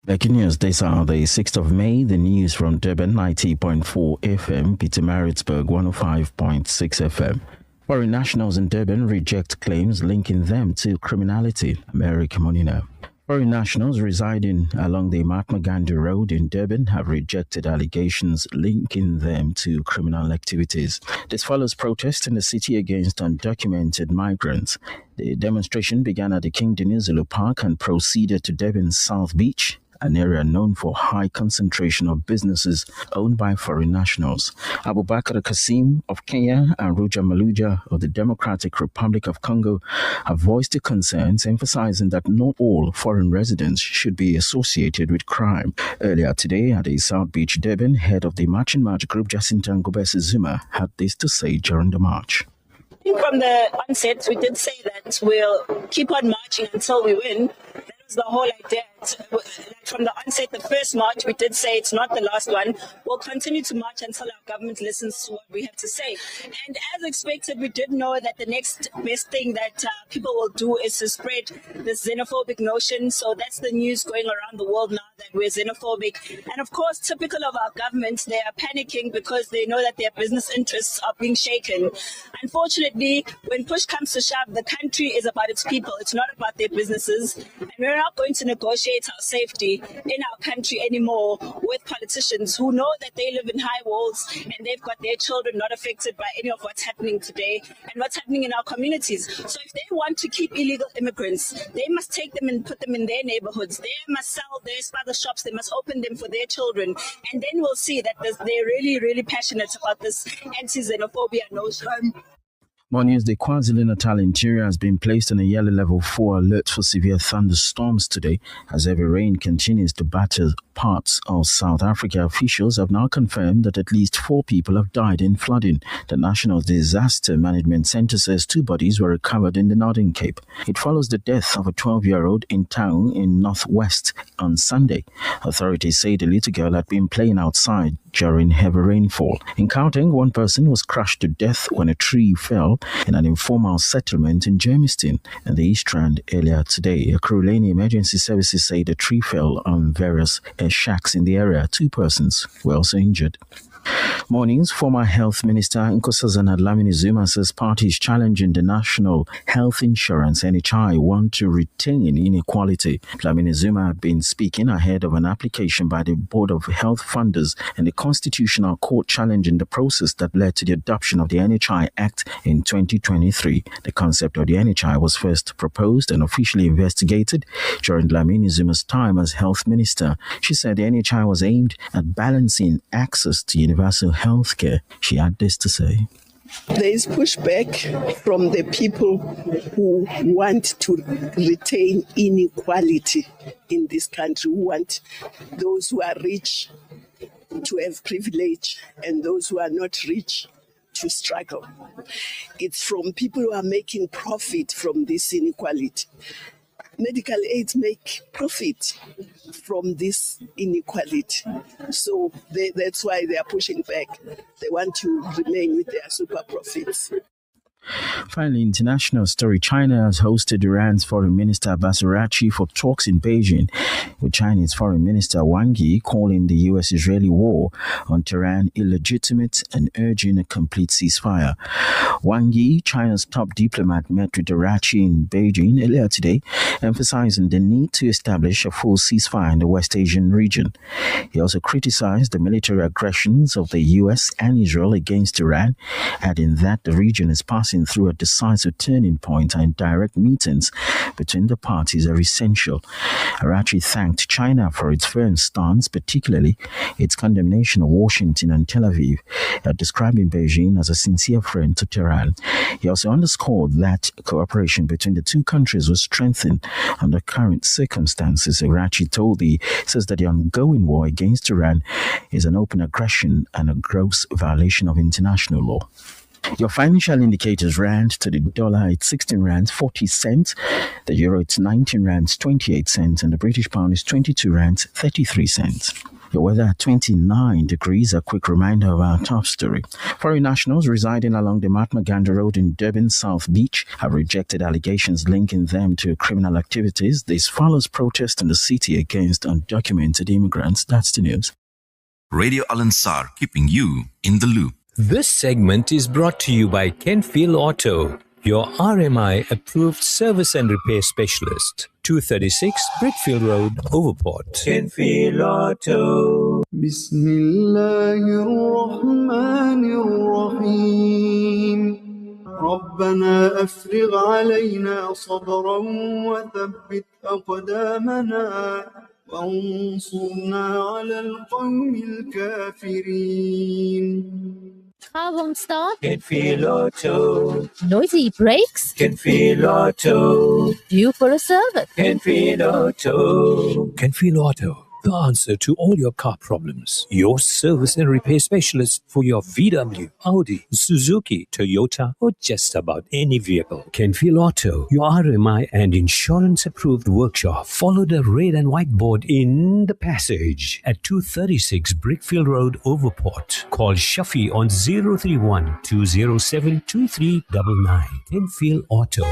Breaking news, this are the 6th of May, the news from Durban 90.4 FM, Pietermaritzburg 105.6 FM. Foreign nationals in Durban reject claims linking them to criminality. Mary Kimonina. Foreign nationals residing along the Mahatma Gandhi Road in Durban have rejected allegations linking them to criminal activities. This follows protests in the city against undocumented migrants. The demonstration began at the King Dinizulu Park and proceeded to Durban's South Beach, an area known for high concentration of businesses owned by foreign nationals. Abubakar Kasim of Kenya and Roger Maluja of the Democratic Republic of Congo have voiced their concerns, emphasizing that not all foreign residents should be associated with crime. Earlier today at the South Beach, Durban, head of the Marching March Group, Jacinta Ngobese Zuma, had this to say during the march. I think from the onset, we did say that we'll keep on marching until we win. That was the whole idea. From the onset, the first march, we did say it's not the last one. We'll continue to march until our government listens to what we have to say. And as expected, we did know that the next best thing that people will do is to spread this xenophobic notion. So that's the news going around the world now, that we're xenophobic. And of course, typical of our government, they are panicking because they know that their business interests are being shaken. Unfortunately, when push comes to shove, the country is about its people. It's not about their businesses. And we're not going to negotiate our safety in our country anymore with politicians who know that they live in high walls and they've got their children not affected by any of what's happening today and what's happening in our communities. So if they want to keep illegal immigrants, they must take them and put them in their neighborhoods. They must sell their spother shops. They must open them for their children. And then we'll see that they're really, really passionate about this anti-xenophobia notion. More news, the KwaZulu-Natal interior has been placed on a yellow level 4 alert for severe thunderstorms today as heavy rain continues to batter parts of South Africa. Officials have now confirmed that at least 4 people have died in flooding. The National Disaster Management Center says 2 bodies were recovered in the Northern Cape. It follows the death of a 12-year-old in town in Northwest on Sunday. Authorities say the little girl had been playing outside during heavy rainfall. In Gauteng, 1 person was crushed to death when a tree fell in an informal settlement in Germiston and the East Rand earlier today. Ekurhuleni Emergency Services say the tree fell on various shacks in the area. 2 persons were also injured. Mornings, former Health Minister Nkosazana Dlamini Zuma says parties challenging the National Health Insurance NHI want to retain inequality. Dlamini Zuma had been speaking ahead of an application by the Board of Health Funders and the Constitutional Court challenging the process that led to the adoption of the NHI Act in 2023. The concept of the NHI was first proposed and officially investigated during Dlamini Zuma's time as Health Minister. She said the NHI was aimed at balancing access to universal health care. She had this to say. There is pushback from the people who want to retain inequality in this country, who want those who are rich to have privilege and those who are not rich to struggle. It's from people who are making profit from this inequality. Medical aids make profit from this inequality. So that's why they are pushing back. They want to remain with their super profits. Finally, international story. China has hosted Iran's Foreign Minister Abbas Araghchi for talks in Beijing, with Chinese Foreign Minister Wang Yi calling the US-Israeli war on Tehran illegitimate and urging a complete ceasefire. Wang Yi, China's top diplomat, met with Araghchi in Beijing earlier today, emphasizing the need to establish a full ceasefire in the West Asian region. He also criticized the military aggressions of the US and Israel against Iran, adding that the region is passing through a decisive turning point and direct meetings between the parties are essential. Araghchi thanked China for its firm stance, particularly its condemnation of Washington and Tel Aviv, describing Beijing as a sincere friend to Tehran. He also underscored that cooperation between the two countries was strengthened under current circumstances. Araghchi says that the ongoing war against Iran is an open aggression and a gross violation of international law. Your financial indicators rand to the dollar, it's 16 rands 40 cents. The euro, it's 19 rands 28 cents. And the British pound is 22 rands 33 cents. Your weather at 29 degrees. A quick reminder of our top story. Foreign nationals residing along the Mahatma Gandhi Road in Durban South Beach have rejected allegations linking them to criminal activities. This follows protest in the city against undocumented immigrants. That's the news. Radio Al-Ansar, keeping you in the loop. This segment is brought to you by Kenfield Auto, your RMI approved service and repair specialist. 236 Brickfield Road, Overport. Kenfield Auto. Bismillahirrahmanirrahim. ربنا أفرغ علينا صبرا وثبت أقدامنا وانصرنا على القوم الكافرين. Car won't start. Kenfield Auto. Noisy brakes. Kenfield Auto. Due for a service. Kenfield Auto. Kenfield Auto. The answer to all your car problems. Your service and repair specialist for your VW, Audi, Suzuki, Toyota, or just about any vehicle. Kenfield Auto, your RMI and insurance approved workshop. Follow the red and white board in the passage at 236 Brickfield Road, Overport. Call Shafi on 031 207 2399. Kenfield Auto.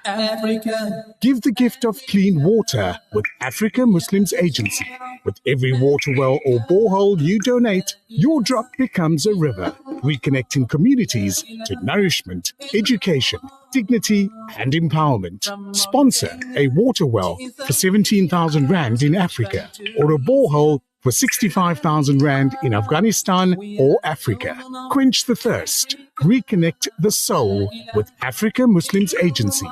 Africa. Give the gift of clean water with Africa Muslims Agency. With every water well or borehole you donate, your drop becomes a river, reconnecting communities to nourishment, education, dignity and empowerment. Sponsor a water well for 17,000 Rand in Africa or a borehole for 65,000 Rand in Afghanistan or Africa. Quench the thirst. Reconnect the soul with Africa Muslims Agency.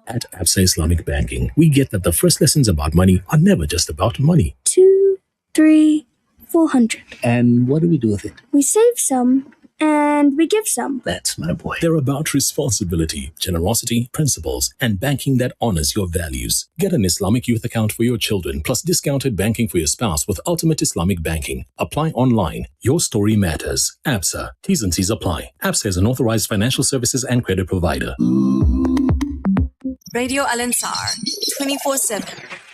At Absa Islamic Banking, we get that the first lessons about money are never just about money. 2, 3, 400. And what do we do with it? We save some and we give some. That's my boy. They're about responsibility, generosity, principles, and banking that honors your values. Get an Islamic youth account for your children, plus discounted banking for your spouse with Ultimate Islamic Banking. Apply online. Your story matters. Absa. T's and C's apply. Absa is an authorized financial services and credit provider. Radio Al-Ansar, 24/7,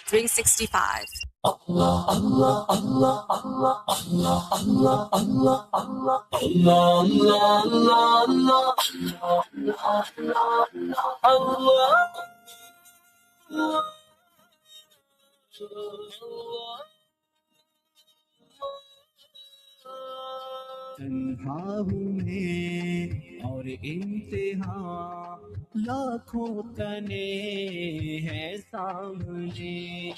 365. Allah, Allah, Allah, Allah, Allah, Allah, Allah, Allah, Allah, Allah, Allah, Allah, Allah. تنہا ہوں میں اور امتحان لاکھوں تنے ہیں سامنے،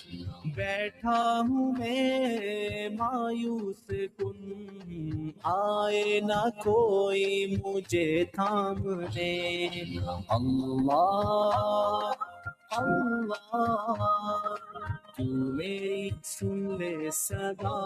بیٹھا ہوں میں مایوس کن، آئے نہ کوئی مجھے تھامنے۔ اللہ اللہ تو میری سن لے صدا،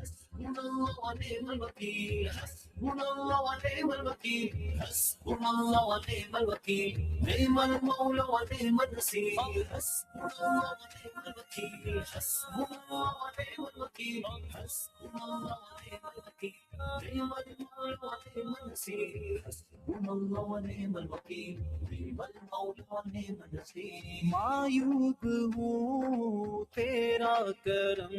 حسبنا اللہ ونعم الوکیل، حسبنا اللہ ونعم الوکیل، حسبنا اللہ ونعم الوکیل، نعم المولى ونعم النصير، حسبنا الله ونعم الوكيل، حسبنا الله ونعم الوكيل، حسبنا الله ونعم الوكيل، نعم المولى ونعم النصير، حسبنا الله ونعم الوكيل، نعم المولى ونعم النصير۔ معیوب ہوں تیرا کرم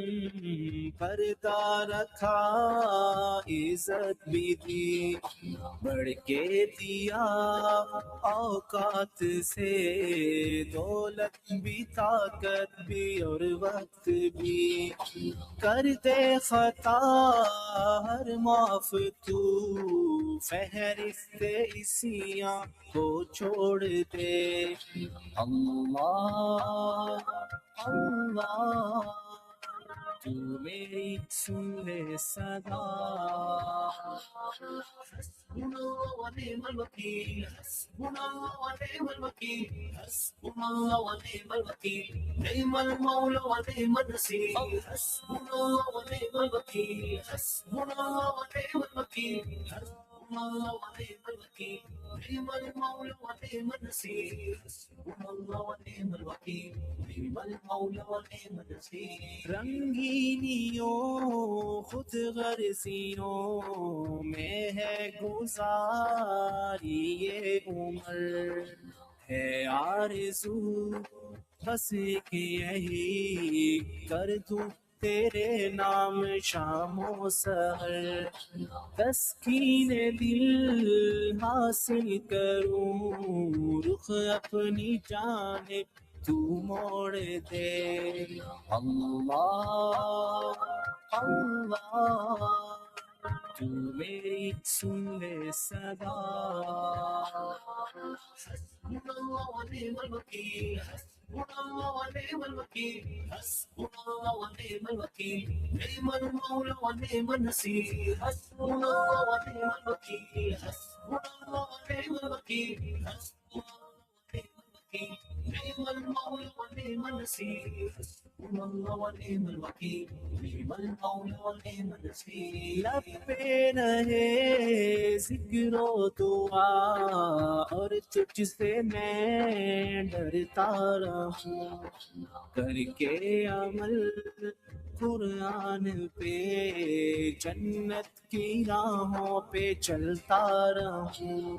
پردہ رکھا، عزت بھی دی بڑھ کے دیا اوقات سے، دولت بھی طاقت بھی اور وقت بھی، کر دے خطا ہر معاف تو، فہرست اسیاں کو چھوڑ دے۔ اللہ اللہ تو میری سن لے صدا، حسبنا اللہ ونعم الوکیل، حسبنا اللہ ونعم الوکیل، حسبنا اللہ ونعم الوکیل، نعم المولى ونعم النصير، حسبنا الله ونعم الوكيل، حسبنا الله ونعم الوكيل، حسبنا الله ونعم الوكيل، نعم المولى ونعم النصير، حسبنا الله ونعم الوكيل، نعم المولى ونعم النصير۔ رنگینیوں خود غرضیوں میں ہے گزاری یہ عمر، ہے آرزو بس ایک یہی کر دوں تیرے نام شام و سحر، تسکین دل حاصل کروں رخ اپنی جانب تو موڑ دے۔ اللہ اللہ تو میری سن لے صدا، حسبنا اللہ ونعم الوکیل، حسبنا اللہ ونعم الوکیل، حسبنا اللہ ونعم الوکیل، نعم المولى ونعم النصير، حسبنا اللہ ونعم الوکیل، حسبنا اللہ ونعم الوکیل، حسبنا اللہ نعم المولى ونعم النصير، حسبنا الله ونعم الوكيل، نعم المولى ونعم النصير۔ لب پہ رہے ذکر و دعا اور تجھ سے میں ڈرتا رہوں، کر کے عمل قرآن پہ جنت کی راہوں پہ چلتا رہوں،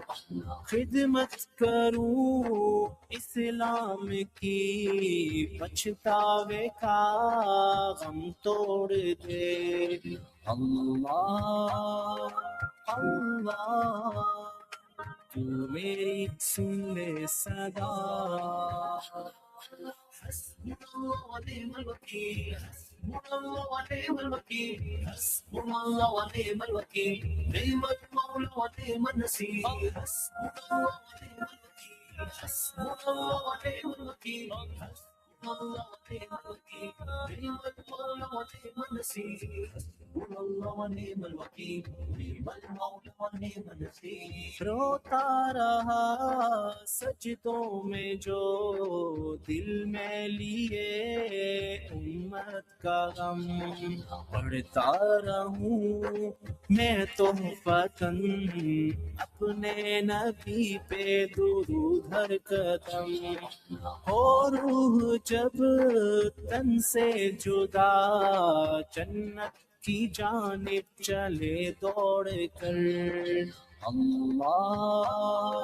خدمت کروں اسلام کی پچھتاوے کا غم توڑ دے۔ اللہ اللہ تو میری سن لے صدا، حسبنا اللہ ونعم الوکیل، حسبنا اللہ ونعم الوکیل، حسبنا اللہ ونعم الوکیل، نعم المولى ونعم النصير، حسبنا اللہ ونعم الوکیل، حسبنا اللہ ونعم الوکیل، حسبنا اللہ ونعم الوکیل، نعم المولى ونعم النصير، حسبنا اللہ ونعم الوکیل، نعم المولى ونعم النصير۔ روتا رہا سجدوں میں جو دل میں لیے امت کا غم، پڑھتا رہوں میں تحفتاً اپنے نبی پہ درود ہر قدم، ہو روح جب تن سے جدا جنت کی جانب چلے دوڑ کر۔ اللہ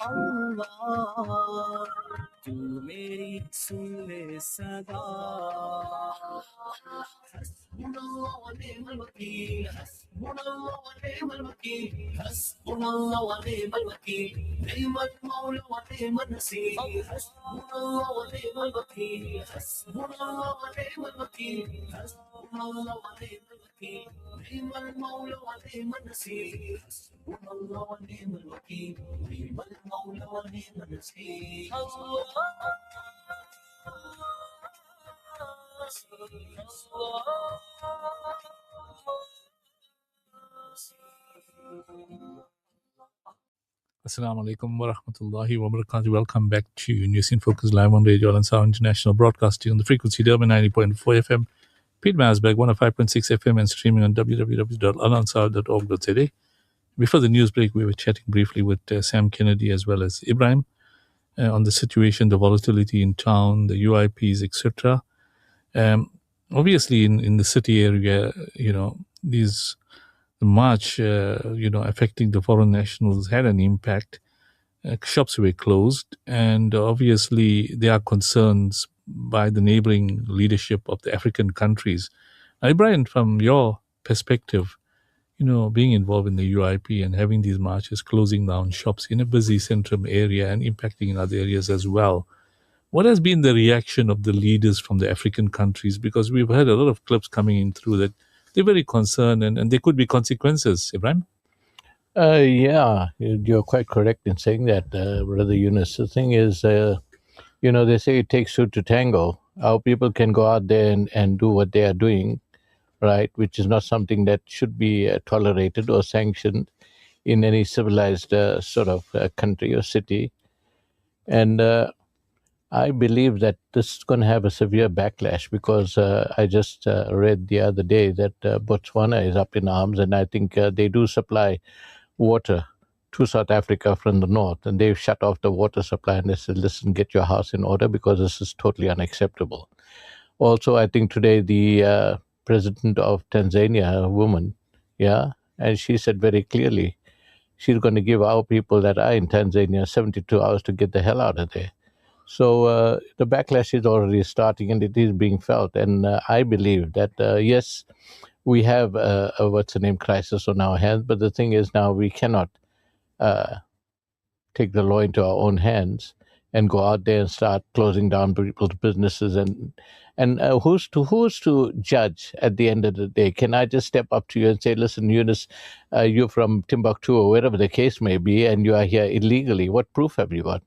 اللہ تو میری سن لے صدا، حسبنا اللہ ونعم الوکیل، حسبنا اللہ ونعم الوکیل، حسبنا اللہ ونعم الوکیل، نعم المولى ونعم النصير، حسبنا اللہ ونعم الوکیل، حسبنا اللہ ونعم الوکیل، حسبنا اللہ ونعم الوکیل، الوكيل نعم المولى ونعم النصير حسبنا الله ونعم الوكيل نعم المولى ونعم النصير Assalamu alaikum wa rahmatullahi wa barakatuh. Welcome back to News in Focus live on Radio Ansaar International, broadcasting on the frequency Durban 90.4 FM, Pietermaritzburg 105.6 FM, and streaming on www.alansar.org.za. Before the news break, we were chatting briefly with Sam Kennedy as well as Ibrahim on the situation, the volatility in town, the UIPs, etc. Obviously, in the city area, the march, affecting the foreign nationals had an impact. Shops were closed, and obviously there are concerns by the neighboring leadership of the African countries. Now, Ibrahim, from your perspective, being involved in the UIP and having these marches, closing down shops in a busy centrum area and impacting in other areas as well, what has been the reaction of the leaders from the African countries? Because we've heard a lot of clips coming in through that they're very concerned and there could be consequences, Ibrahim. Yeah, you're quite correct in saying that, Brother Yunus. The thing is, they say it takes two to tango. Our people can go out there and do what they are doing, right, which is not something that should be tolerated or sanctioned in any civilized sort of country or city. And I believe that this is going to have a severe backlash because I just read the other day that Botswana is up in arms, and I think they do supply water to South Africa from the north, and they've shut off the water supply and they said, listen, get your house in order because this is totally unacceptable. Also, I think today the president of Tanzania, a woman, and she said very clearly she's going to give our people that are in Tanzania 72 hours to get the hell out of there. So the backlash is already starting and it is being felt. And I believe that, yes, we have a crisis on our hands, but the thing is now we cannot take the law into our own hands and go out there and start closing down people's businesses. And who's to judge at the end of the day? Can I just step up to you and say, listen, Yunus, you're from Timbuktu or wherever the case may be, and you are here illegally. What proof have you got?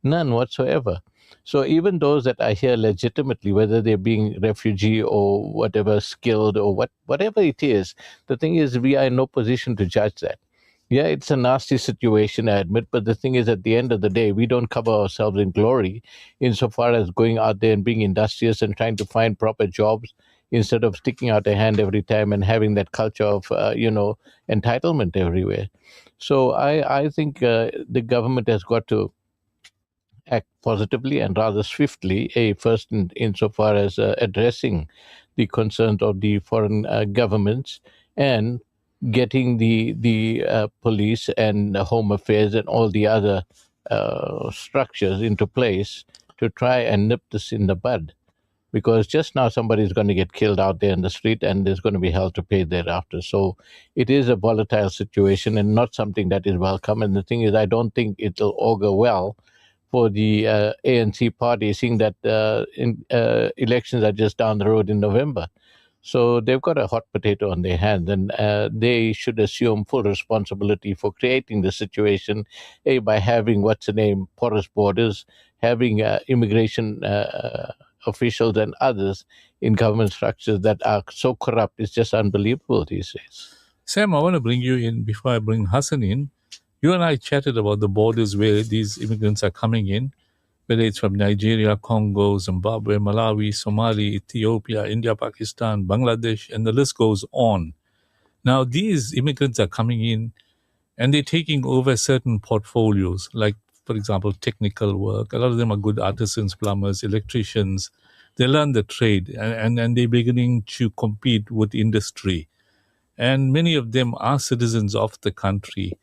None whatsoever. So even those that are here legitimately, whether they're being refugee or whatever, skilled or whatever it is, the thing is we are in no position to judge that. Yeah, it's a nasty situation, I admit, but the thing is at the end of the day, we don't cover ourselves in glory insofar as going out there and being industrious and trying to find proper jobs instead of sticking out a hand every time and having that culture of, entitlement everywhere. So I think the government has got to act positively and rather swiftly, first insofar as addressing the concerns of the foreign governments and getting the police and home affairs and all the other structures into place to try and nip this in the bud. Because just now somebody's going to get killed out there in the street and there's going to be hell to pay thereafter. So it is a volatile situation and not something that is welcome. And the thing is, I don't think it'll augur well for the ANC party, seeing that elections are just down the road in November. So they've got a hot potato on their hands, and they should assume full responsibility for creating the situation, by having, porous borders, having immigration officials and others in government structures that are so corrupt. It's just unbelievable these days. Sam, I want to bring you in before I bring Hassan in. You and I chatted about the borders where these immigrants are coming in, whether it's from Nigeria, Congo, Zimbabwe, Malawi, Somalia, Ethiopia, India, Pakistan, Bangladesh, and the list goes on. Now, these immigrants are coming in and they're taking over certain portfolios, like, for example, technical work. A lot of them are good artisans, plumbers, electricians. They learn the trade and they're beginning to compete with industry. And many of them are citizens of the country.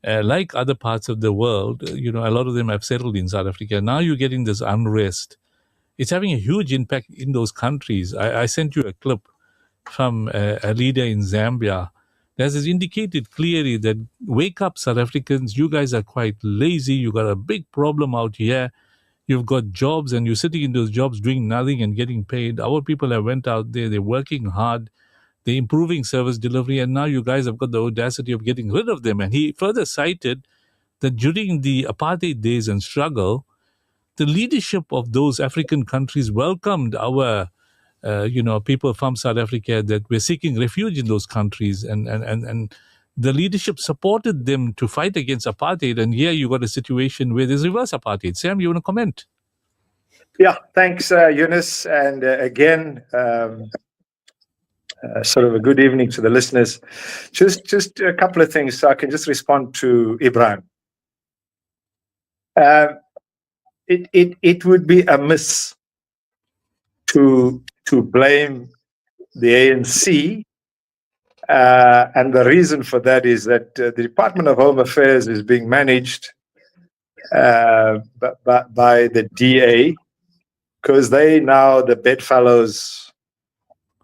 Like other parts of the world, a lot of them have settled in South Africa. Now you're getting this unrest. It's having a huge impact in those countries. I sent you a clip from a leader in Zambia that has indicated clearly that, wake up, South Africans, you guys are quite lazy. You got a big problem out here. You've got jobs and you're sitting in those jobs doing nothing and getting paid. Our people have went out there. They're working hard. they're improving service delivery, and now you guys have got the audacity of getting rid of them. And he further cited that during the apartheid days and struggle, the leadership of those African countries welcomed our people from South Africa that were seeking refuge in those countries, and the leadership supported them to fight against apartheid. And here you got a situation where there's reverse apartheid. Sam, you want to comment? Yeah, thanks, Yunus. And again, sort of a good evening to the listeners. Just a couple of things so I can just respond to Ibrahim. It would be amiss to blame the ANC, and the reason for that is that the Department of Home Affairs is being managed by the DA, because they now the bedfellows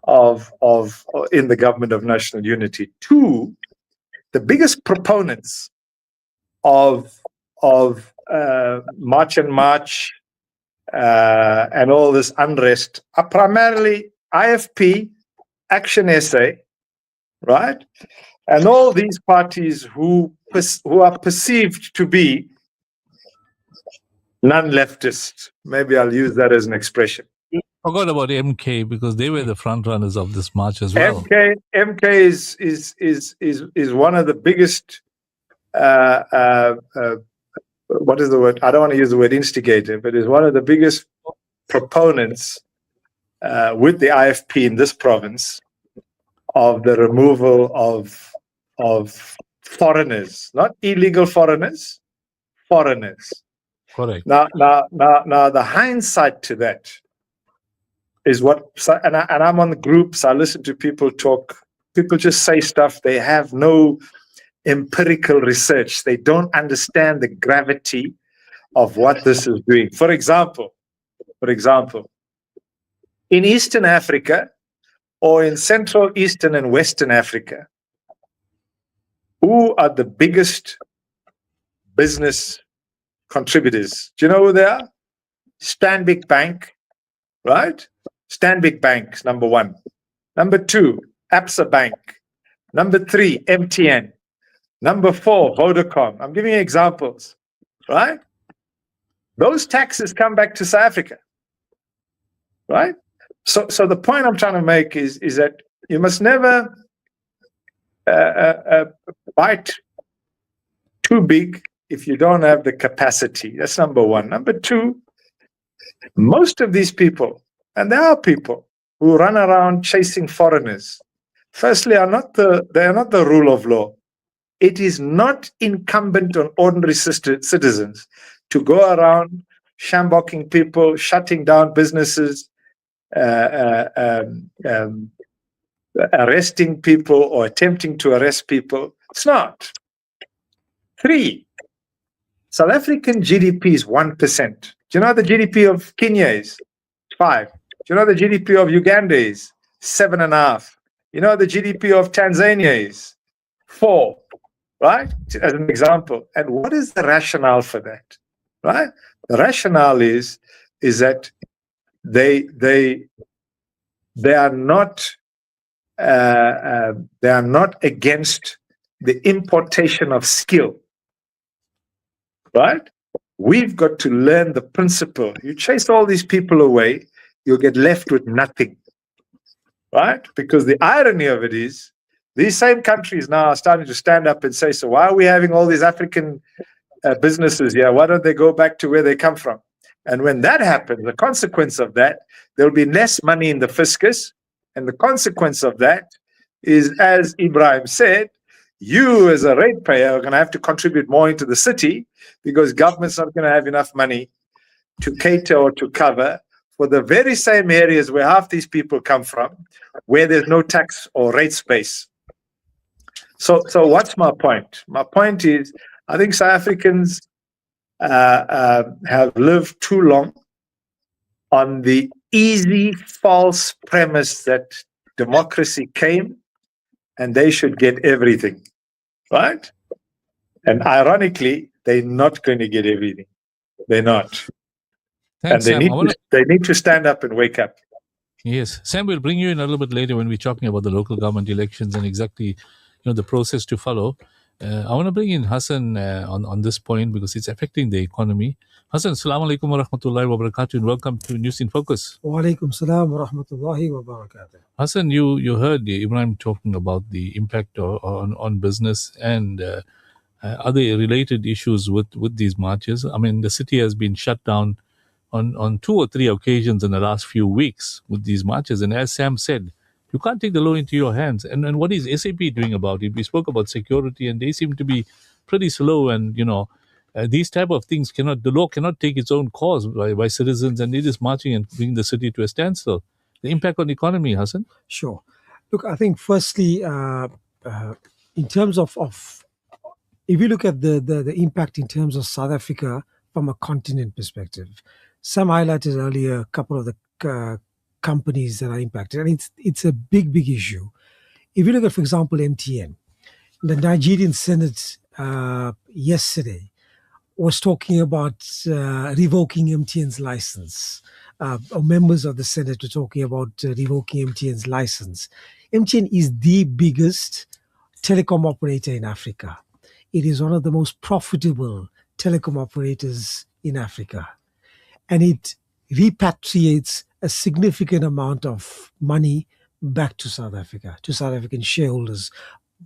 of in the government of national unity. Two, the biggest proponents of March and March and all this unrest are primarily IFP, Action SA, right? And all these parties who are perceived to be non-leftist. Maybe I'll use that as an expression. Forgot about MK, because they were the front runners of this march as well. MK is one of the biggest. What is the word? I don't want to use the word instigator, but is one of the biggest proponents with the IFP in this province of the removal of foreigners, not illegal foreigners, foreigners. Correct. Now, the hindsight to that is what, and I'm on the groups, I listen to people talk, people just say stuff, they have no empirical research, they don't understand the gravity of what this is doing. For example, in Eastern Africa, or in Central, Eastern, and Western Africa, who are the biggest business contributors? Do you know who they are? Stanbic Bank, right? Stanbic Bank, number one. Number two, Absa Bank. Number three, MTN. Number four, Vodacom. I'm giving you examples, right? Those taxes come back to South Africa, right? So the point I'm trying to make is that you must never bite too big if you don't have the capacity. That's number one. Number two, most of these people, and there are people who run around chasing foreigners, firstly, they are not the rule of law. It is not incumbent on ordinary citizens to go around shambocking people, shutting down businesses, arresting people or attempting to arrest people. It's not. Three, South African GDP is 1%. Do you know what the GDP of Kenya is? 5. Do you know what the GDP of Uganda is? 7.5. You know what the GDP of Tanzania is? 4. Right? As an example. And what is the rationale for that? Right? The rationale is that they are not against the importation of skill. Right? We've got to learn the principle. You chase all these people away, you'll get left with nothing. Right? Because the irony of it is, these same countries now are starting to stand up and say, so why are we having all these African businesses here? Why don't they go back to where they come from? And when that happens, the consequence of that, there'll be less money in the fiscus. And the consequence of that is, as Ibrahim said, you as a ratepayer are going to have to contribute more into the city because government's not going to have enough money to cater or to cover for the very same areas where half these people come from, where there's no tax or rate space. So what's my point? My point is, I think South Africans have lived too long on the easy, false premise that democracy came and they should get everything, right? And ironically, they're not going to get everything. They're not. Thanks, and they need to stand up and wake up. Yes, Sam, we'll bring you in a little bit later when we're talking about the local government elections and exactly, the process to follow. I want to bring in Hassan on this point because it's affecting the economy. Hassan, assalamu alaikum wa rahmatullahi wa barakatuh, and welcome to News in Focus. Wa alaikum salam wa rahmatullahi wa barakatuh. Hassan, you heard Ibrahim talking about the impact on business and other related issues with these marches. I mean, the city has been shut down on 2 or 3 occasions in the last few weeks with these marches. And as Sam said, you can't take the law into your hands. And what is SAP doing about it? We spoke about security, and they seem to be pretty slow. And, these type of things the law cannot take its own cause by citizens, and it is marching and bringing the city to a standstill. The impact on the economy, Hassan? Sure. Look, I think firstly, in terms of if you look at the impact in terms of South Africa from a continent perspective, Sam highlighted earlier a couple of the companies that are impacted, and it's a big issue. If you look at, for example, MTN, the Nigerian Senate yesterday was talking about revoking MTN's license. Or members of the Senate were talking about revoking MTN's license. MTN is the biggest telecom operator in Africa. It is one of the most profitable telecom operators in Africa. And it repatriates a significant amount of money back to South Africa, to South African shareholders.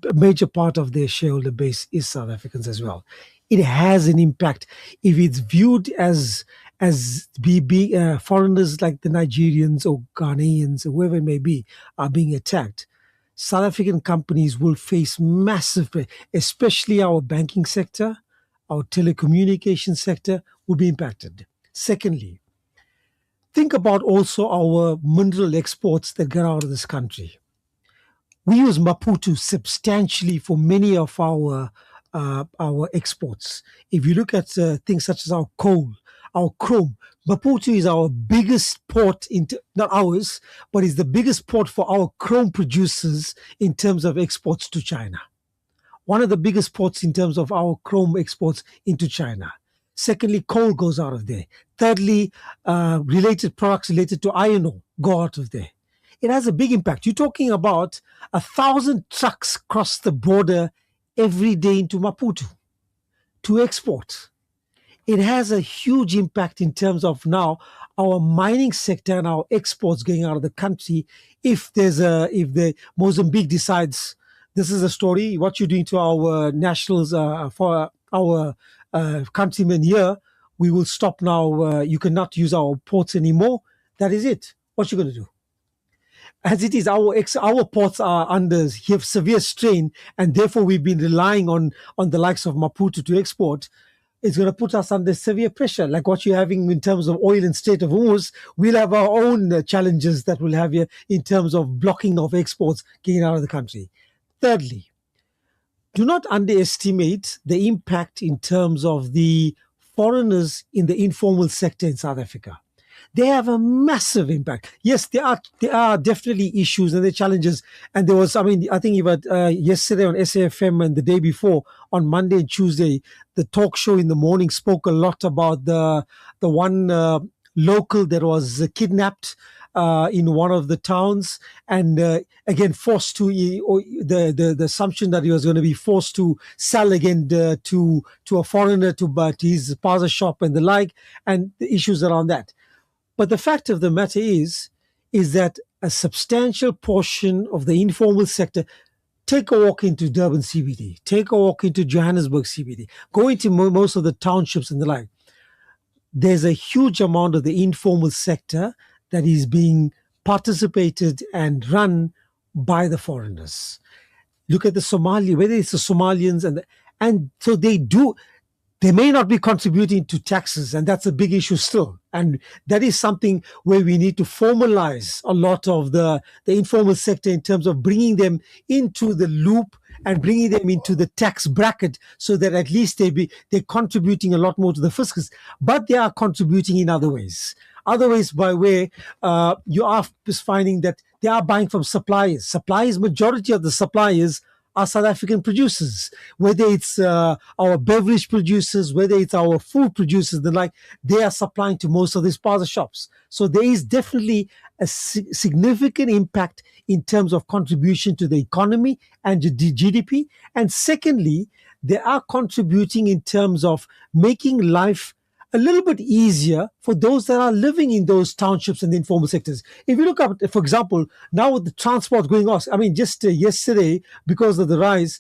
A major part of their shareholder base is South Africans as well. It has an impact. If it's viewed as foreigners like the Nigerians or Ghanaians or whoever it may be are being attacked, South African companies will face massive, especially our banking sector, our telecommunication sector will be impacted. Secondly, think about also our mineral exports that get out of this country. We use Maputo substantially for many of our exports. If you look at things such as our coal, our chrome, Maputo is our biggest port, not ours, but is the biggest port for our chrome producers in terms of exports to China. One of the biggest ports in terms of our chrome exports into China. Secondly, coal goes out of there. Thirdly, related products related to iron ore go out of there. It has a big impact. You're talking about 1,000 trucks cross the border every day into Maputo to export. It has a huge impact in terms of now our mining sector and our exports going out of the country. If the Mozambique decides this is a story, what you're doing to our nationals for our countrymen here, we will stop now. You cannot use our ports anymore. That is it. What you going to do? As it is, our ports are under severe strain, and therefore we've been relying on the likes of Maputo to export. It's going to put us under severe pressure, like what you're having in terms of oil and Strait of Hormuz. We'll have our own challenges that we'll have here in terms of blocking of exports getting out of the country. Thirdly, do not underestimate the impact in terms of the foreigners in the informal sector in South Africa. They have a massive impact. Yes, there are definitely issues and the challenges. And there was, I think even yesterday on SAFM and the day before on Monday and Tuesday, the talk show in the morning spoke a lot about the one local that was kidnapped in one of the towns, and again forced to the assumption that he was going to be forced to sell again to a foreigner to his parza shop and the like, and the issues around that. But the fact of the matter is that a substantial portion of the informal sector, take a walk into Durban CBD, take a walk into Johannesburg CBD, go into most of the townships and the like. There's a huge amount of the informal sector that is being participated and run by the foreigners. Look at the Somali, whether it's the Somalians and so they may not be contributing to taxes, and that's a big issue still. And that is something where we need to formalize a lot of the informal sector in terms of bringing them into the loop and bringing them into the tax bracket so that at least they're contributing a lot more to the fiscus. But they are contributing in other ways. Other ways by where you are finding that they are buying from suppliers. Majority of the suppliers are South African producers, whether it's our beverage producers, whether it's our food producers, the like, they are supplying to most of these parza shops. So there is definitely a significant impact in terms of contribution to the economy and the GDP. And secondly, they are contributing in terms of making life a little bit easier for those that are living in those townships and the informal sectors. If you look up, for example, now with the transport going off, I mean, just yesterday, because of the rise,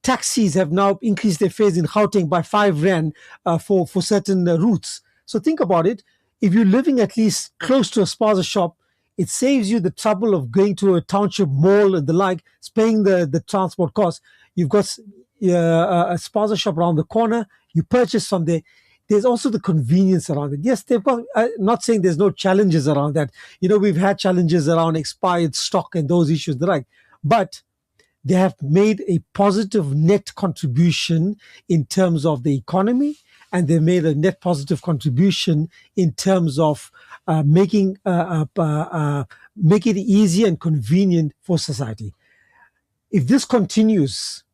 taxis have now increased their fares in Gauteng by 5 rand for certain routes. So think about it. If you're living at least close to a spaza shop, it saves you the trouble of going to a township mall and the like, paying the transport costs. You've got a spaza shop around the corner. You purchase from there. There's also the convenience around it. Yes, they've got, not saying there's no challenges around that. You know, we've had challenges around expired stock and those issues, the like. But they have made a positive net contribution in terms of the economy, and they made a net positive contribution in terms of making it easy and convenient for society. If this continues,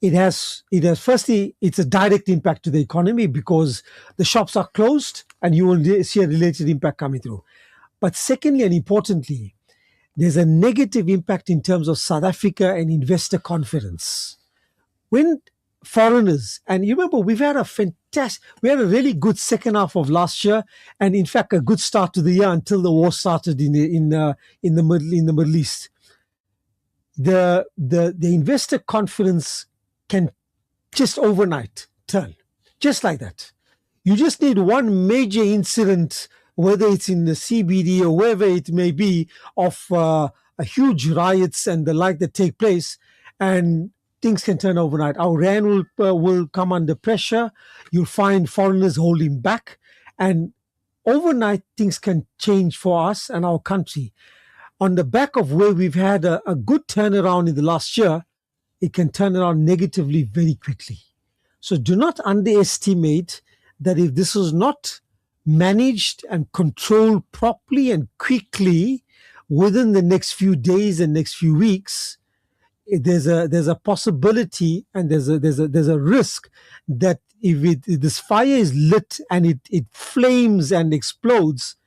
it has firstly, it's a direct impact to the economy because the shops are closed and you will see a related impact coming through. But secondly and importantly, there's a negative impact in terms of South Africa and investor confidence. When foreigners, and you remember we had a really good second half of last year, and in fact a good start to the year until the war started in the Middle East. The investor confidence can just overnight turn, just like that. You just need one major incident, whether it's in the CBD or wherever it may be, of a huge riots and the like that take place, and things can turn overnight. Our rand will come under pressure. You'll find foreigners holding back, and overnight things can change for us and our country. On the back of where we've had a good turnaround in the last year, it can turn around negatively very quickly. So do not underestimate that if this is not managed and controlled properly and quickly within the next few days and next few weeks, there's a possibility and there's a risk that if this fire is lit and it flames and explodes,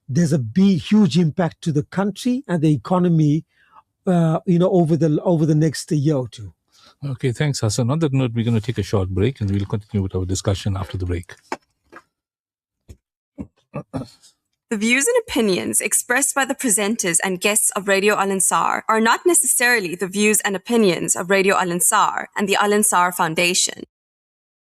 there's a huge impact to the country and the economy, over the next year or two. Okay, thanks, Hassan. On that note, we're going to take a short break and we'll continue with our discussion after the break. The views and opinions expressed by the presenters and guests of Radio Al-Ansar are not necessarily the views and opinions of Radio Al-Ansar and the Al-Ansar Foundation.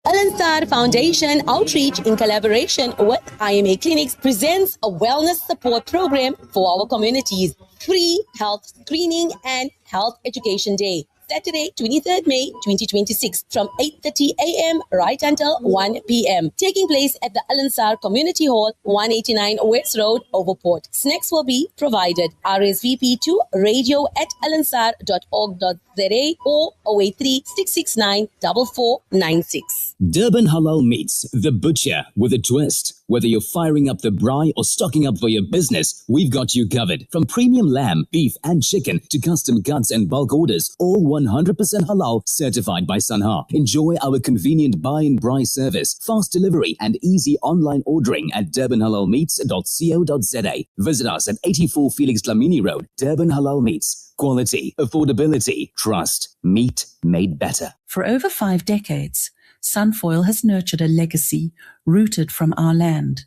Al-Ansar Foundation Outreach, in collaboration with IMA Clinics, presents a wellness support program for our communities. Free health screening and health education day. Saturday, 23rd May 2026 from 8:30 a.m. right until 1 p.m. Taking place at the Al-Ansar Community Hall, 189 West Road, Overport. Snacks will be provided. RSVP to radio@alansar.org.za or 083-669-4496. Durban Halal Meats, the butcher with a twist. Whether you're firing up the braai or stocking up for your business, we've got you covered. From premium lamb, beef and chicken to custom cuts and bulk orders, all 100% halal, certified by Sanha. Enjoy our convenient buy and braai service, fast delivery and easy online ordering at durbanhalalmeats.co.za. Visit us at 84 Felix Dlamini Road, Durban Halal Meats. Quality, affordability, trust. Meat made better. For over 5 decades, Sunfoil has nurtured a legacy rooted from our land.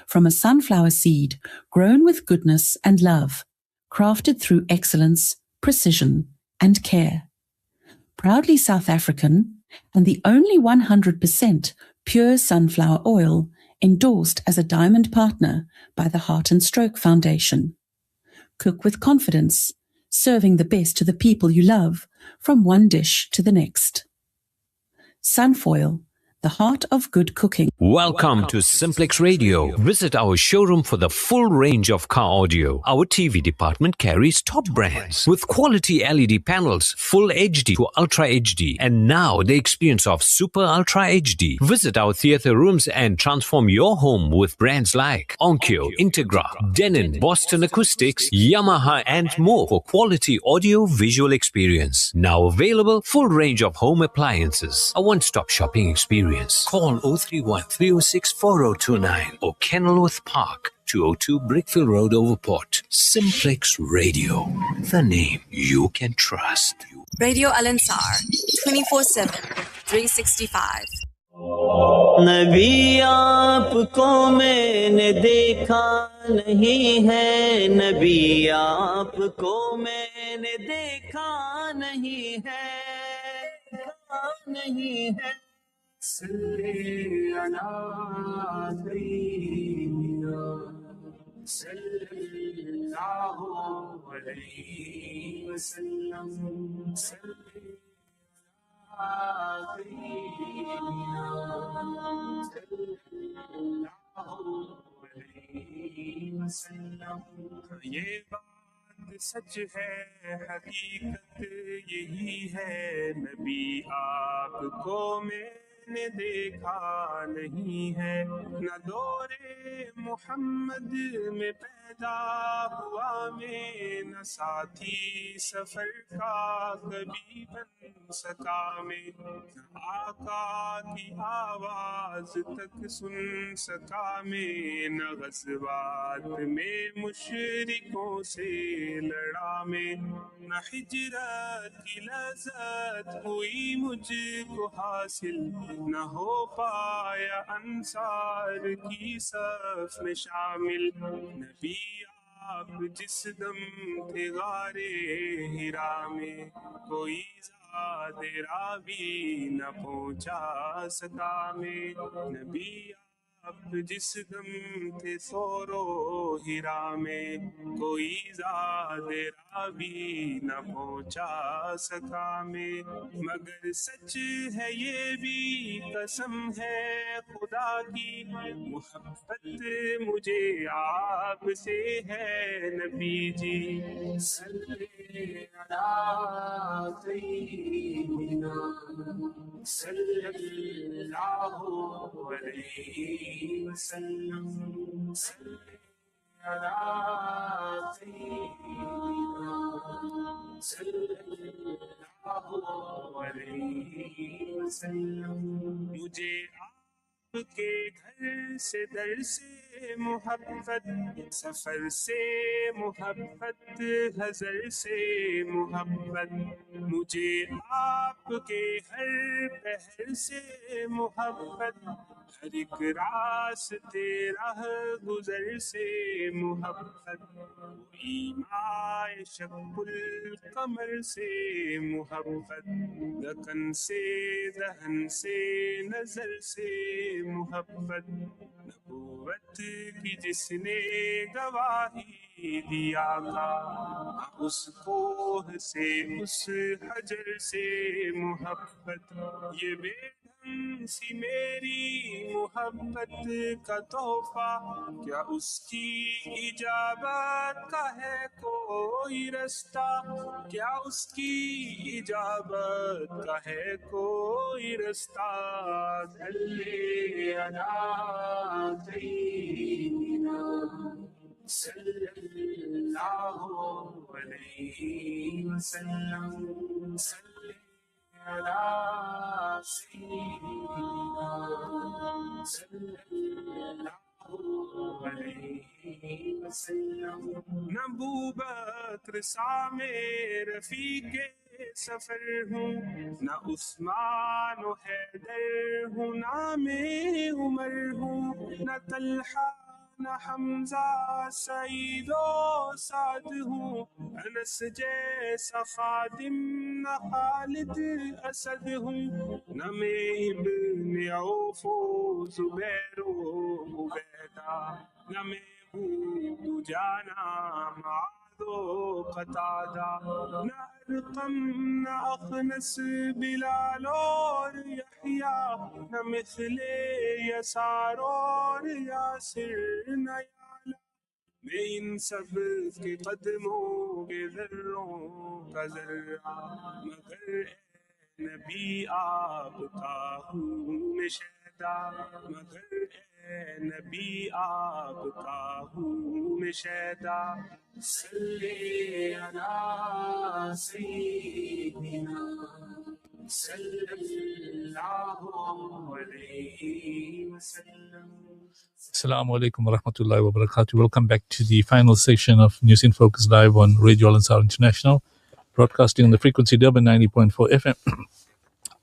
From a sunflower seed grown with goodness and love, crafted through excellence, precision, and care. Proudly South African and the only 100% pure sunflower oil endorsed as a diamond partner by the Heart and Stroke Foundation. Cook with confidence, serving the best to the people you love from one dish to the next. Sunfoil, the heart of good cooking. Welcome to Simplex Radio. Visit our showroom for the full range of car audio. Our TV department carries top brands with quality LED panels, full HD to Ultra HD, and now the experience of Super Ultra HD. Visit our theater rooms and transform your home with brands like Onkyo, Integra, Denon, Boston Acoustics, Yamaha, and more for quality audio visual experience. Now available, full range of home appliances. A one-stop shopping experience. experience. Call 031 306 4029 or Kenilworth Park, 202 Brickfield Road, Overport. Simplex Radio, the name you can trust. Radio Al-Ansar, 24/7, 365. नबी आपको मैंने देखा नहीं है, नबी आपको मैंने देखा नहीं है, नहीं है। सल्ले अला सय्यिदना सल्लल्लाहु अलैहि वसल्लम, सल्ले ये बात सच है, हकीकत यही है, नबी आपको मैंने देखा नहीं है, न दौरे मोहम्मद में पैदा हुआ मैं, न साथी सफर का कभी बन सका मैं, न आका की आवाज तक सुन सका मैं, न गज़वात में मुशरिकों से लड़ा मैं, न हिजरत की लज़्ज़त हुई मुझको हासिल, न हो पाया अंसार की सफ में शामिल। नबी आप जिस दम थे गारे हिरा में, कोई ज़ादे रावी न पहुँचा सका में, नबी आप जिस दम थे सोरो हिरा में, कोई ज़ादे रावी न पहुँचा सका में, मगर सच है ये भी कसम है खुदा की, मोहब्बत मुझे आपसे है नबी जी। सल्ले अला सय्यिदना सल्लल्लाहु अलैहि वसल्लम, सल्ले अला सय्यिदना सल्लल्लाहु अलैहि वसल्लम। मुझे आपके घर से दर से मोहब्बत, सफर से मोहब्बत, हज़र से मोहब्बत, मुझे आपके हर पहर से मोहब्बत, हर एक रास्ते राह गुजर से मोहब्बत, ईमाए शक्कुल कमर से मोहब्बत, दकन से दहन से नजर से मोहब्बत, नबूवत की जिसने गवाही दिया था, उस कोह से उस हजर से मोहब्बत, ये बेढंग सी मेरी मोहब्बत का तोहफा, क्या उसकी इजाबत का है कोई रास्ता, क्या उसकी इजाबत का है कोई रास्ता। सल्ले अला सय्यिदना सल्लल्लाहु अलैहि वसल्लम, सल्ले अला सय्यिदना सल्लल्लाहु अलैहि वसल्लम। नबू बकर सामे रफीके सफर हूँ, न उस्मान व हैदर हूँ, ना मैं उमर हूँ, न तल्हा न हमजा सईद व साद हूँ, अनस जैसा खादिम न खालिद असद हूँ, न मैं इब्न औफ व जुबैर व उबैदा, न मैं हूँ जाना मादो कतादा, न अरकम न अखनस बिलाल और यहिया, न मिसले यसार और यासिर न याला, मैं इन सब के कदमों के ज़र्रों का ज़र्रा, मगर नबी आपका हूँ मैं शैदा, मगर नबी आपका हूँ मैं शैदा। सल्ले अला सय्यिदना Assalamu alaikum wa rahmatullahi wa barakatuh. Welcome back to the final session of News in Focus Live on Radio Al-Ansar International, broadcasting on the frequency Durban 90.4 FM,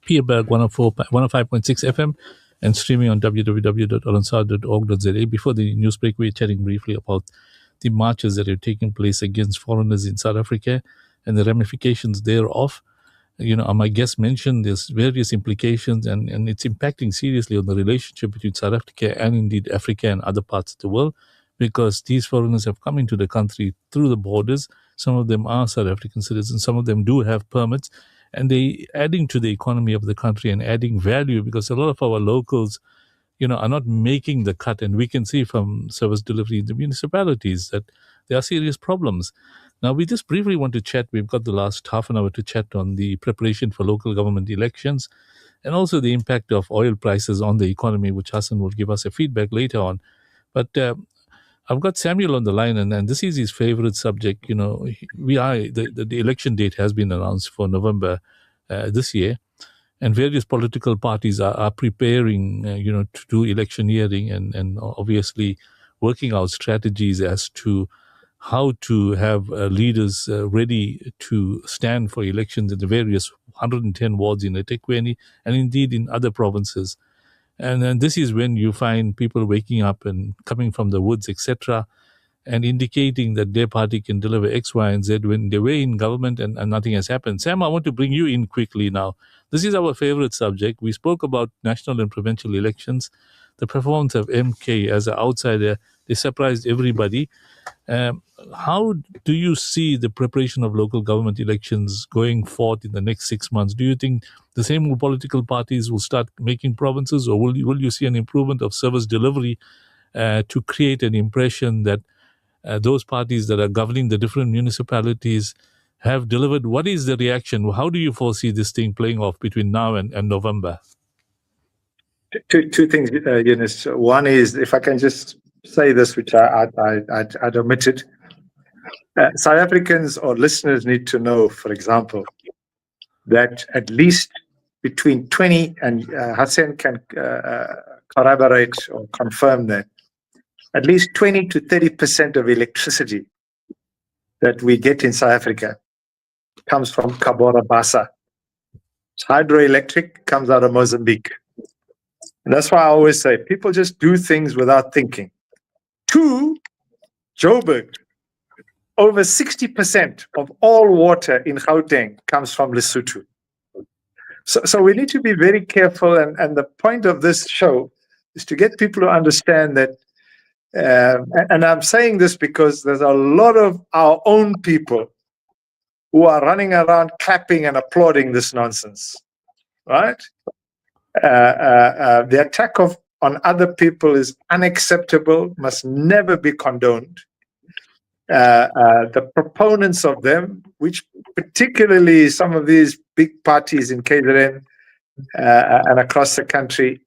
Peerberg 105.6 FM, and streaming on www.alansar.org.za. Before the news break, we were chatting briefly about the marches that are taking place against foreigners in South Africa and the ramifications thereof. My guest mentioned there's various implications and it's impacting seriously on the relationship between South Africa and indeed Africa and other parts of the world, because these foreigners have come into the country through the borders. Some of them are South African citizens, some of them do have permits, and they adding to the economy of the country and adding value, because a lot of our locals, are not making the cut. And we can see from service delivery in the municipalities that there are serious problems. Now, we just briefly want to chat. We've got the last half an hour to chat on the preparation for local government elections and also the impact of oil prices on the economy, which Hassan will give us a feedback later on. But I've got Samuel on the line, and this is his favorite subject. The election date has been announced for November this year, and various political parties are preparing, to do electioneering and obviously working out strategies as to how to have leaders ready to stand for elections in the various 110 wards in eThekwini and indeed in other provinces. And then this is when you find people waking up and coming from the woods, etc., and indicating that their party can deliver X, Y, and Z when they were in government and nothing has happened. Sam, I want to bring you in quickly now. This is our favorite subject. We spoke about national and provincial elections. The performance of MK as an outsider, they surprised everybody. How do you see the preparation of local government elections going forth in the next 6 months? Do you think the same political parties will start making provinces, or will you see an improvement of service delivery to create an impression that those parties that are governing the different municipalities have delivered? What is the reaction? How do you foresee this thing playing off between now and November? Two things, Yunus. One is, if I can just say this, which I'd omitted. South Africans or listeners need to know, for example, that at least between 20, and Hassan can corroborate or confirm that, at least 20 to 30% of electricity that we get in South Africa comes from Cabora Bassa. Hydroelectric comes out of Mozambique. And that's why I always say people just do things without thinking. Two, Joburg, over 60% of all water in Gauteng comes from Lesotho. So we need to be very careful. And the point of this show is to get people to understand that, and I'm saying this because there's a lot of our own people who are running around clapping and applauding this nonsense, right? The attack on other people is unacceptable, must never be condoned. The proponents of them, which particularly some of these big parties in KZN and across the country,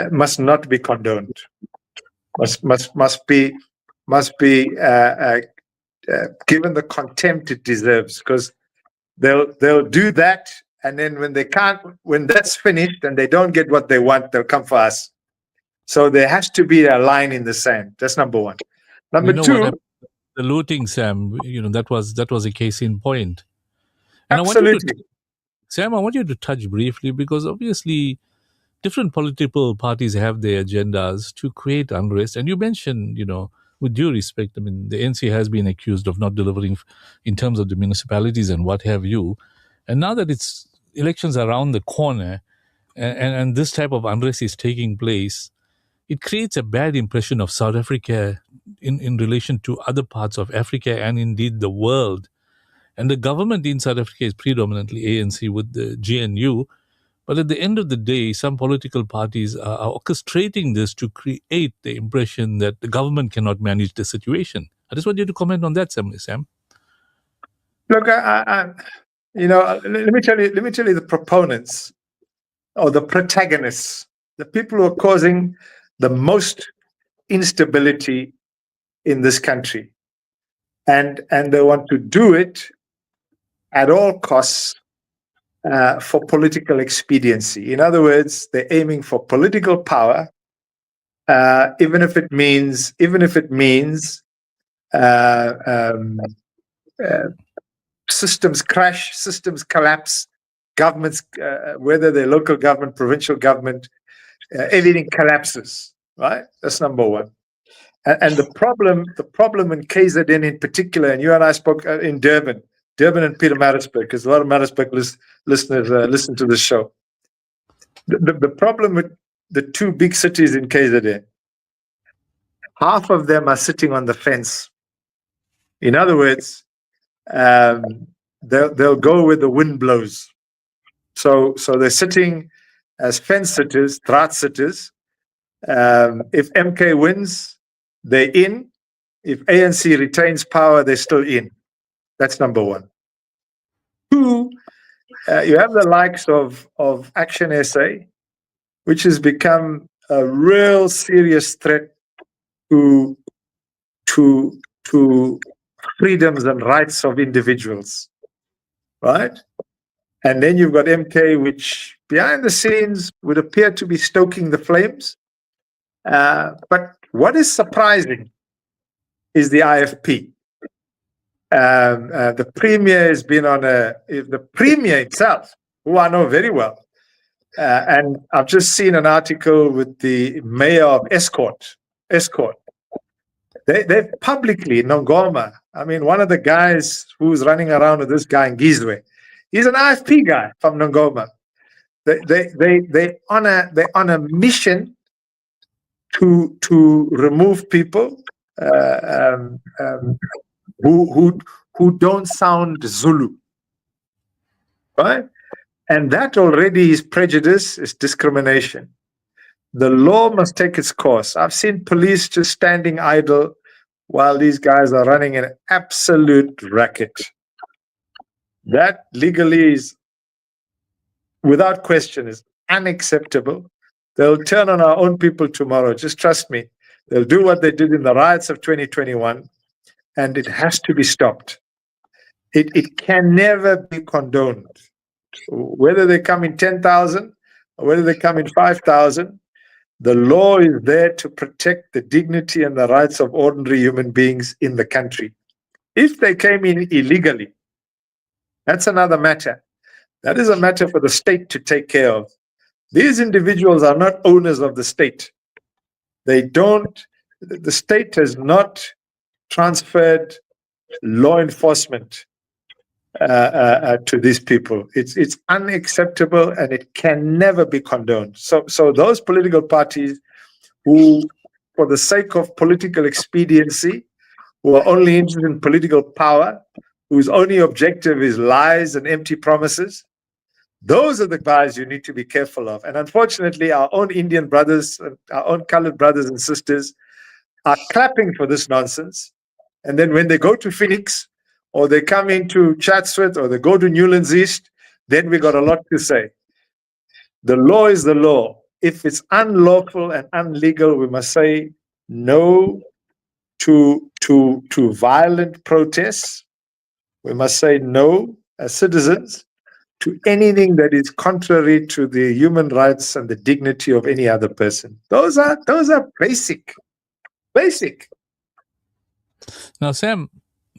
must not be condoned. Must be given the contempt it deserves, because they'll do that. And then when that's finished and they don't get what they want, they'll come for us. So there has to be a line in the sand. That's number one. Number two, the looting, Sam, that was a case in point. And absolutely. Sam, I want you to touch briefly, because obviously different political parties have their agendas to create unrest. And you mentioned, with due respect, the NC has been accused of not delivering in terms of the municipalities and what have you. And now that elections are around the corner and this type of unrest is taking place, it creates a bad impression of South Africa in relation to other parts of Africa and indeed the world. And the government in South Africa is predominantly ANC with the GNU. But at the end of the day, some political parties are orchestrating this to create the impression that the government cannot manage the situation. I just want you to comment on that, Sam. Look, let me tell you the proponents or the protagonists, the people who are causing the most instability in this country, and they want to do it at all costs for political expediency. In other words, they're aiming for political power, even if it means systems crash, systems collapse, governments, whether they're local government, provincial government, everything collapses. Right? That's number one. And the problem in KZN in particular, and you and I spoke in Durban and Pietermaritzburg, because a lot of Maritzburg listeners listen to this show. The problem with the two big cities in KZN, half of them are sitting on the fence. In other words, they'll go where the wind blows. So they're sitting as fence sitters, draad sitters. If MK wins, they're in. If ANC retains power, they're still in. That's number one. Two, you have the likes of Action SA, which has become a real serious threat to freedoms and rights of individuals, right? And then you've got MK, which behind the scenes would appear to be stoking the flames. But what is surprising is the IFP. The Premier has been on the Premier himself, who I know very well. And I've just seen an article with the mayor of Escort. They publicly, Nongoma, I mean, one of the guys who's running around with this guy in Gizwe, he's an IFP guy from Nongoma. They on a mission to remove people who don't sound Zulu, right? And that already is prejudice, is discrimination. The law must take its course. I've seen police just standing idle while these guys are running an absolute racket. That legally is, without question, is unacceptable. They'll turn on our own people tomorrow. Just trust me. They'll do what they did in the riots of 2021, and it has to be stopped. It can never be condoned. Whether they come in 10,000 or whether they come in 5,000, the law is there to protect the dignity and the rights of ordinary human beings in the country. If they came in illegally, that's another matter. That is a matter for the state to take care of. These individuals are not owners of the state. The state has not transferred law enforcement to these people. It's unacceptable and it can never be condoned. So those political parties who, for the sake of political expediency, who are only interested in political power, whose only objective is lies and empty promises, those are the guys you need to be careful of. And unfortunately, our own Indian brothers, our own colored brothers and sisters are clapping for this nonsense. And then when they go to Phoenix, or they come into Chatsworth, or they go to Newlands East, then we got a lot to say. The law is the law. If it's unlawful and unlegal, we must say no to violent protests. We must say no as citizens to anything that is contrary to the human rights and the dignity of any other person. Those are basic. Now, Sam,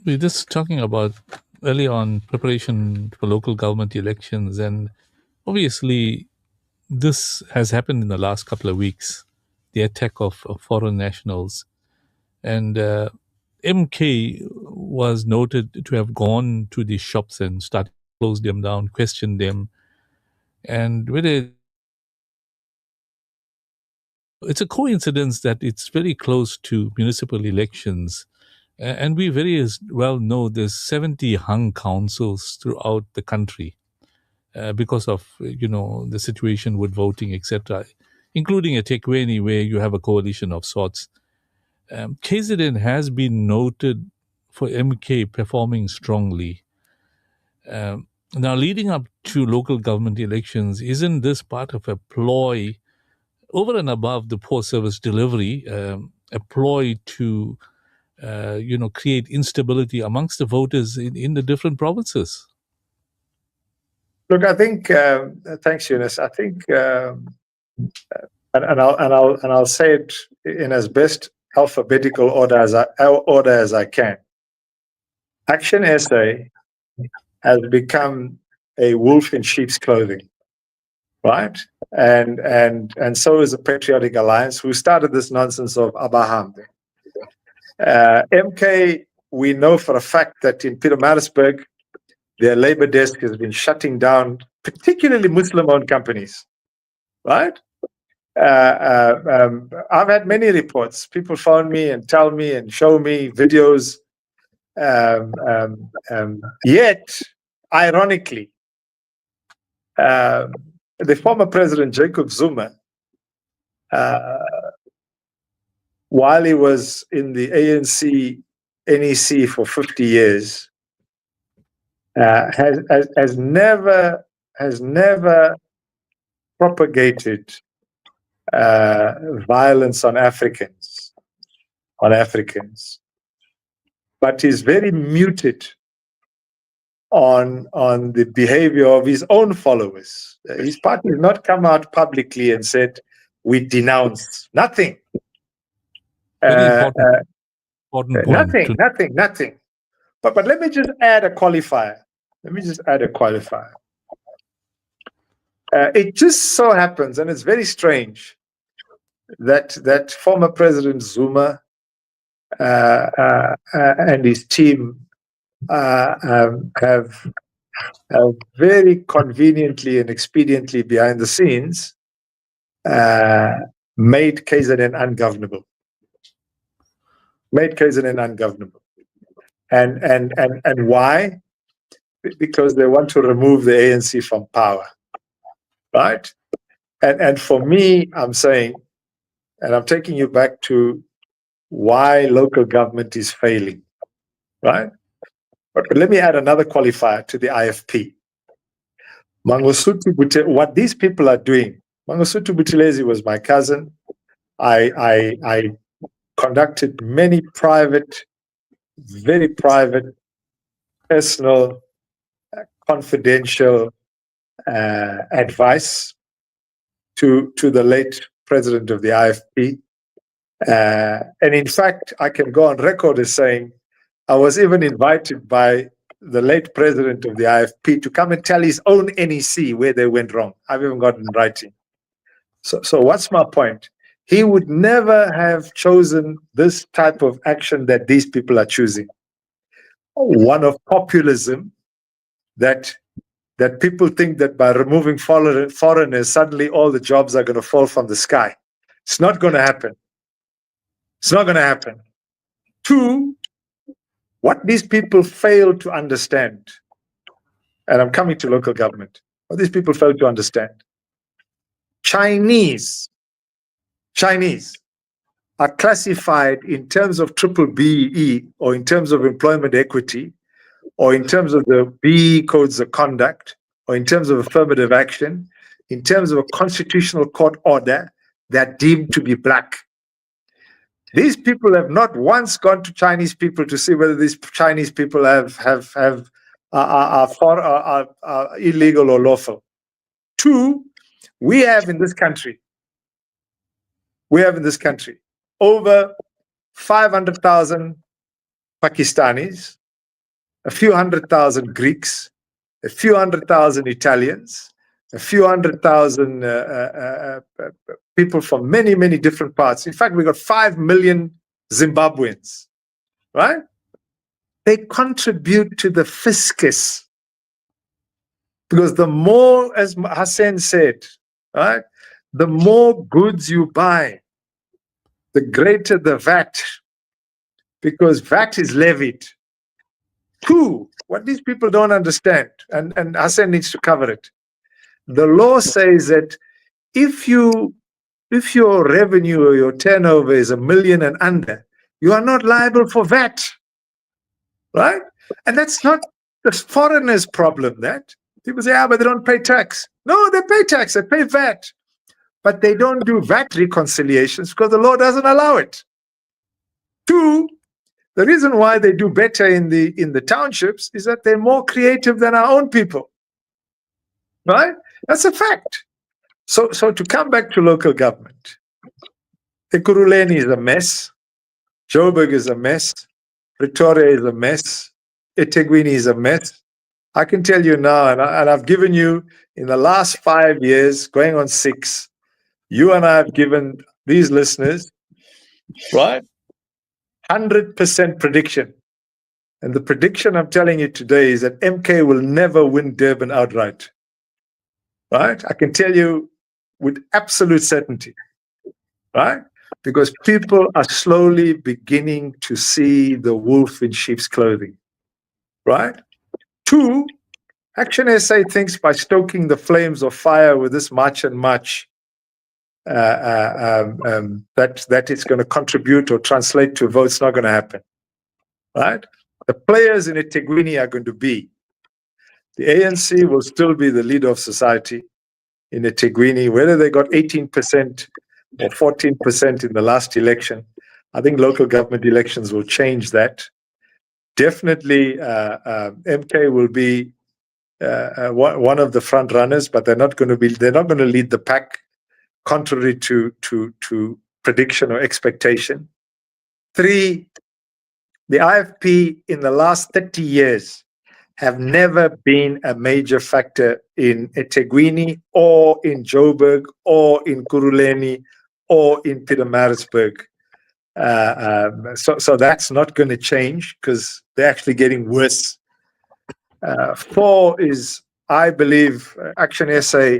we're just talking about early on preparation for local government elections, and obviously this has happened in the last couple of weeks, the attack of foreign nationals. And MK was noted to have gone to these shops and started to close them down, question them. And whether it's a coincidence that it's very close to municipal elections. And we very well know there's 70 hung councils throughout the country because of, the situation with voting, etc., including a eThekwini where you have a coalition of sorts. KZN has been noted for MK performing strongly. Now, leading up to local government elections, isn't this part of a ploy over and above the poor service delivery, a ploy to create instability amongst the voters in the different provinces? Look, I think. Thanks, Yunus. I think, and I'll say it in as best alphabetical order as I can. Action SA has become a wolf in sheep's clothing, right? And so is the Patriotic Alliance, who started this nonsense of Abahambe. MK, we know for a fact that in Pietermaritzburg, their labor desk has been shutting down, particularly Muslim-owned companies, right? I've had many reports. People phone me and tell me and show me videos. Yet, ironically, the former president, Jacob Zuma, while he was in the ANC NEC for 50 years, has never propagated violence on Africans, but is very muted on the behavior of his own followers. His party has not come out publicly and said, we denounce. Nothing. Very important point. Nothing. But let me just add a qualifier. It just so happens, and it's very strange, that former President Zuma and his team have very conveniently and expediently behind the scenes made KZN ungovernable. And why? Because they want to remove the ANC from power, right? And for me, I'm saying, and I'm taking you back to why local government is failing, right? But let me add another qualifier to the IFP. What these people are doing, Mangosuthu Buthelezi was my cousin. I conducted many very private, personal, confidential advice to the late president of the IFP. And in fact, I can go on record as saying I was even invited by the late president of the IFP to come and tell his own NEC where they went wrong. I've even got it in writing. So what's my point? He would never have chosen this type of action that these people are choosing. One of populism, that people think that by removing foreigners, suddenly all the jobs are going to fall from the sky. It's not going to happen. Two, what these people fail to understand, and I'm coming to local government, what these people fail to understand, Chinese are classified in terms of triple BEE, or in terms of employment equity, or in terms of the BEE codes of conduct, or in terms of affirmative action, in terms of a constitutional court order, they're deemed to be black. These people have not once gone to Chinese people to see whether these Chinese people are illegal or lawful. Two, we have in this country over 500,000 Pakistanis, a few 100,000 Greeks, a few 100,000 Italians, a few 100,000 people from many, many different parts. In fact, we got 5 million Zimbabweans, right? They contribute to the fiscus, because the more, as Hassan said, right, the more goods you buy, the greater the VAT, because VAT is levied. Two, what these people don't understand, and Hassan needs to cover it, the law says that if your revenue or your turnover is $1 million and under, you are not liable for VAT, right? And that's not the foreigners' problem. That people say, but they don't pay tax. No, they pay tax, they pay VAT, but they don't do VAT reconciliations because the law doesn't allow it. Two, the reason why they do better in the townships is that they're more creative than our own people. right? That's a fact. So to come back to local government, Ekurhuleni is a mess. Joburg is a mess. Pretoria is a mess. eThekwini is a mess. I can tell you now, and I've given you in the last 5 years, going on 6, you and I have given these listeners, right, 100% prediction. And the prediction I'm telling you today is that MK will never win Durban outright. Right? I can tell you with absolute certainty. Right? Because people are slowly beginning to see the wolf in sheep's clothing. Right? 2, Action SA thinks by stoking the flames of fire with this march and march, that it's going to contribute or translate to votes. Not going to happen. Right? The players in eThekwini are going to be the ANC will still be the leader of society in eThekwini, whether they got 18% or 14% in the last election. I think local government elections will change that. Definitely, MK will be one of the front runners, but they're not going to lead the pack, contrary to prediction or expectation. 3, the IFP in the last 30 years have never been a major factor in eThekwini or in Joburg or in Ekurhuleni or in Pietermaritzburg. So that's not going to change because they're actually getting worse. 4 is, I believe, Action SA.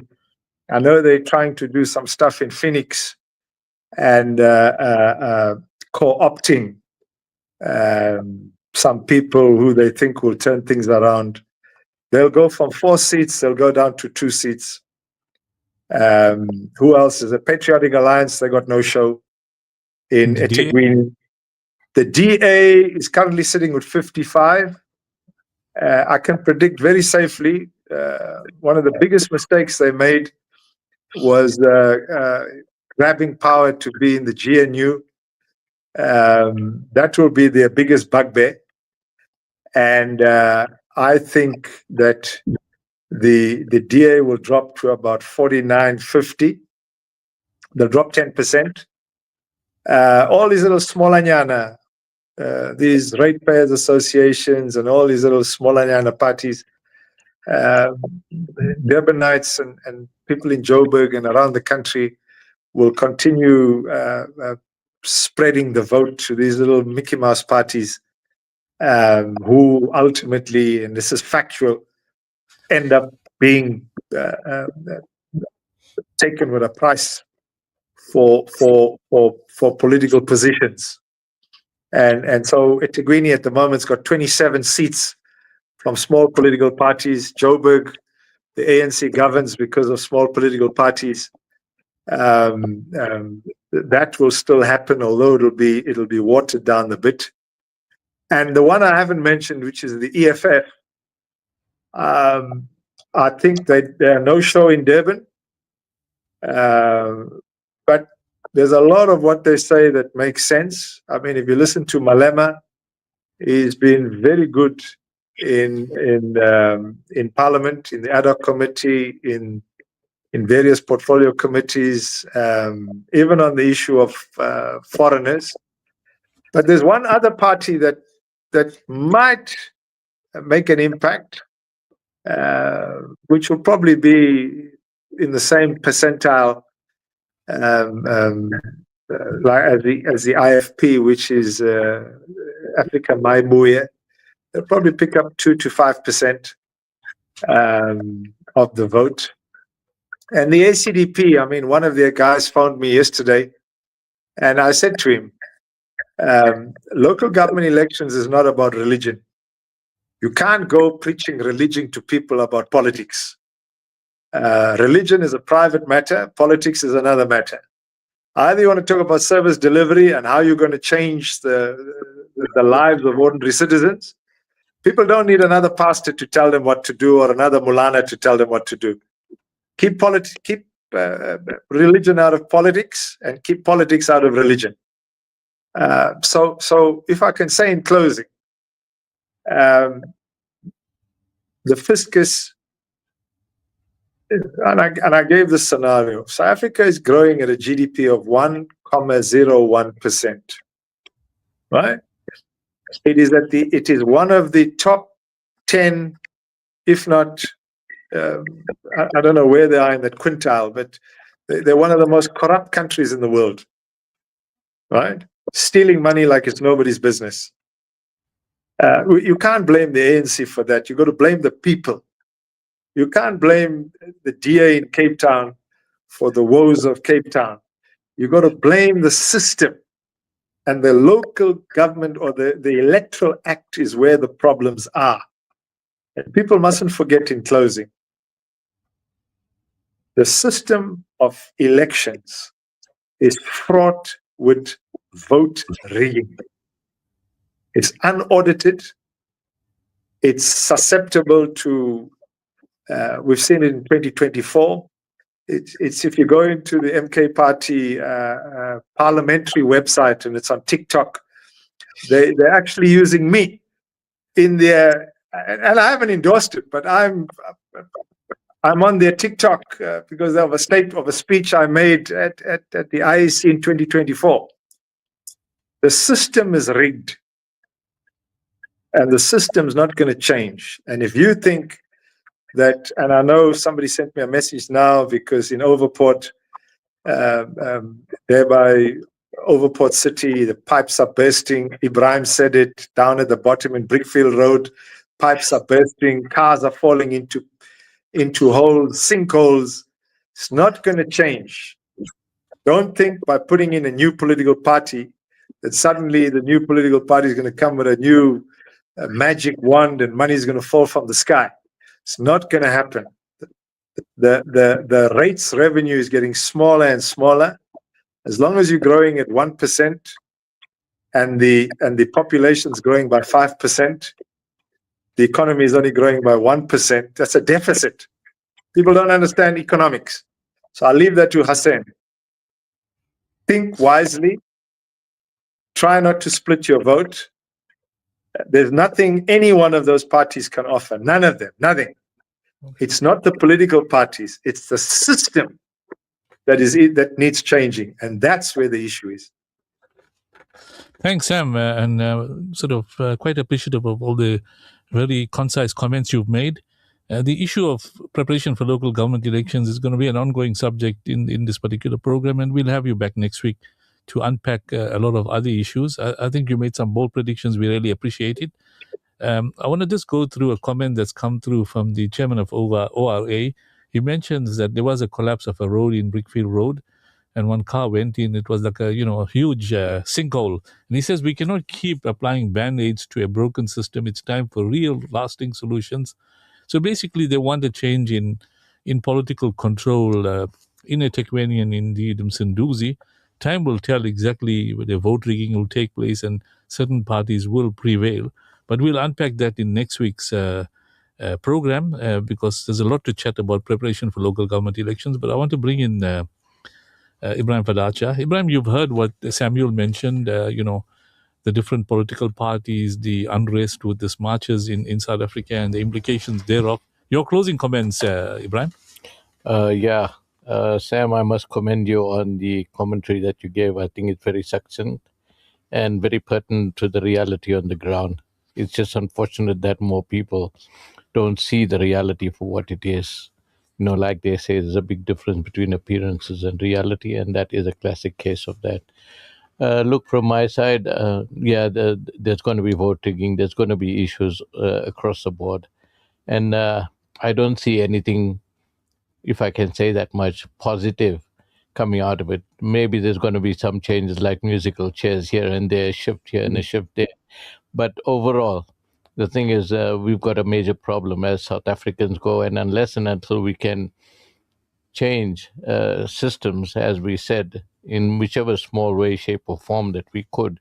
I know they're trying to do some stuff in Phoenix and co-opting some people who they think will turn things around. They'll go from 4 seats, they'll go down to 2 seats. Who else is a Patriotic Alliance? They got no show in eThekwini. The DA is currently sitting with 55. I can predict very safely, one of the biggest mistakes they made was grabbing power to be in the GNU. That will be their biggest bugbear. And I think that the DA will drop to about 49.50. They'll drop 10%. All these little smallanyana, these ratepayers associations and all these little smallanyana parties, Durbanites and people in Joburg and around the country will continue spreading the vote to these little Mickey Mouse parties, who ultimately, and this is factual, end up being taken with a price for political positions. And so eThekwini at the moment's got 27 seats from small political parties. Joburg, the ANC governs because of small political parties. That will still happen, although it'll be watered down a bit. And the one I haven't mentioned, which is the EFF, I think that there are no show in Durban, but there's a lot of what they say that makes sense. I mean, if you listen to Malema, he's been very good in Parliament, in the ad hoc committee, in various portfolio committees, even on the issue of foreigners. But there's one other party that might make an impact, which will probably be in the same percentile like as the IFP, which is Africa Maibuye. They'll probably pick up 2 to 5% of the vote. And the ACDP, I mean, one of their guys phoned me yesterday, and I said to him, local government elections is not about religion. You can't go preaching religion to people about politics. Religion is a private matter. Politics is another matter. Either you want to talk about service delivery and how you're going to change the lives of ordinary citizens. People don't need another pastor to tell them what to do or another mulana to tell them what to do. Keep religion out of politics and keep politics out of religion. So if I can say in closing, the fiscus and I gave this scenario. South Africa is growing at a GDP of 1.01%. Right? It is one of the top 10, if not, I don't know where they are in that quintile, but they're one of the most corrupt countries in the world. Right? Stealing money like it's nobody's business. You can't blame the ANC for that. You've got to blame the people. You can't blame the DA in Cape Town for the woes of Cape Town. You've got to blame the system. And the local government or the electoral act is where the problems are. And people mustn't forget in closing, the system of elections is fraught with vote rigging. It's unaudited. It's susceptible to, we've seen it in 2024. It's if you go into the MK Party parliamentary website and it's on TikTok, they're actually using me in their, and I haven't endorsed it, but I'm on their TikTok because of a speech I made at the IEC in 2024. The system is rigged, and the system's not going to change. And if you think that, and I know somebody sent me a message now because in Overport, thereby Overport City, the pipes are bursting. Ebrahim said it down at the bottom in Brickfield Road. Pipes are bursting. Cars are falling into holes, sinkholes. It's not going to change. Don't think by putting in a new political party that suddenly the new political party is going to come with a new magic wand and money is going to fall from the sky. It's not going to happen. The rates revenue is getting smaller and smaller. As long as you're growing at 1% and the population is growing by 5%, the economy is only growing by 1%. That's a deficit. People don't understand economics. So I'll leave that to Hassan. Think wisely. Try not to split your vote. There's nothing any one of those parties can offer. None of them. Nothing. It's not the political parties. It's the system that needs changing. And that's where the issue is. Thanks, Sam. Quite appreciative of all the very concise comments you've made. The issue of preparation for local government elections is going to be an ongoing subject in this particular program, and we'll have you back next week to unpack a lot of other issues. I think you made some bold predictions. We really appreciate it. I want to just go through a comment that's come through from the chairman of ORA. He mentions that there was a collapse of a road in Brickfield Road, and one car went in. It was like a huge sinkhole. And he says we cannot keep applying band-aids to a broken system. It's time for real, lasting solutions. So basically, they want a change in political control in eThekwini and indeed Msunduzi. Time will tell exactly whether vote rigging will take place and certain parties will prevail. But we'll unpack that in next week's program because there's a lot to chat about preparation for local government elections. But I want to bring in Ibrahim Vadachia. Ibrahim, you've heard what Samuel mentioned, the different political parties, the unrest with these marches in South Africa and the implications thereof. Your closing comments, Ibrahim? Sam, I must commend you on the commentary that you gave. I think it's very succinct and very pertinent to the reality on the ground. It's just unfortunate that more people don't see the reality for what it is. Like they say, there's a big difference between appearances and reality, and that is a classic case of that. Look, from my side, there's going to be vote rigging. There's going to be issues across the board. And I don't see anything, if I can say that much, positive coming out of it. Maybe there's going to be some changes like musical chairs here and there, a shift here and a shift there. But overall, the thing is, we've got a major problem as South Africans go, and unless and until we can change systems, as we said, in whichever small way, shape, or form that we could,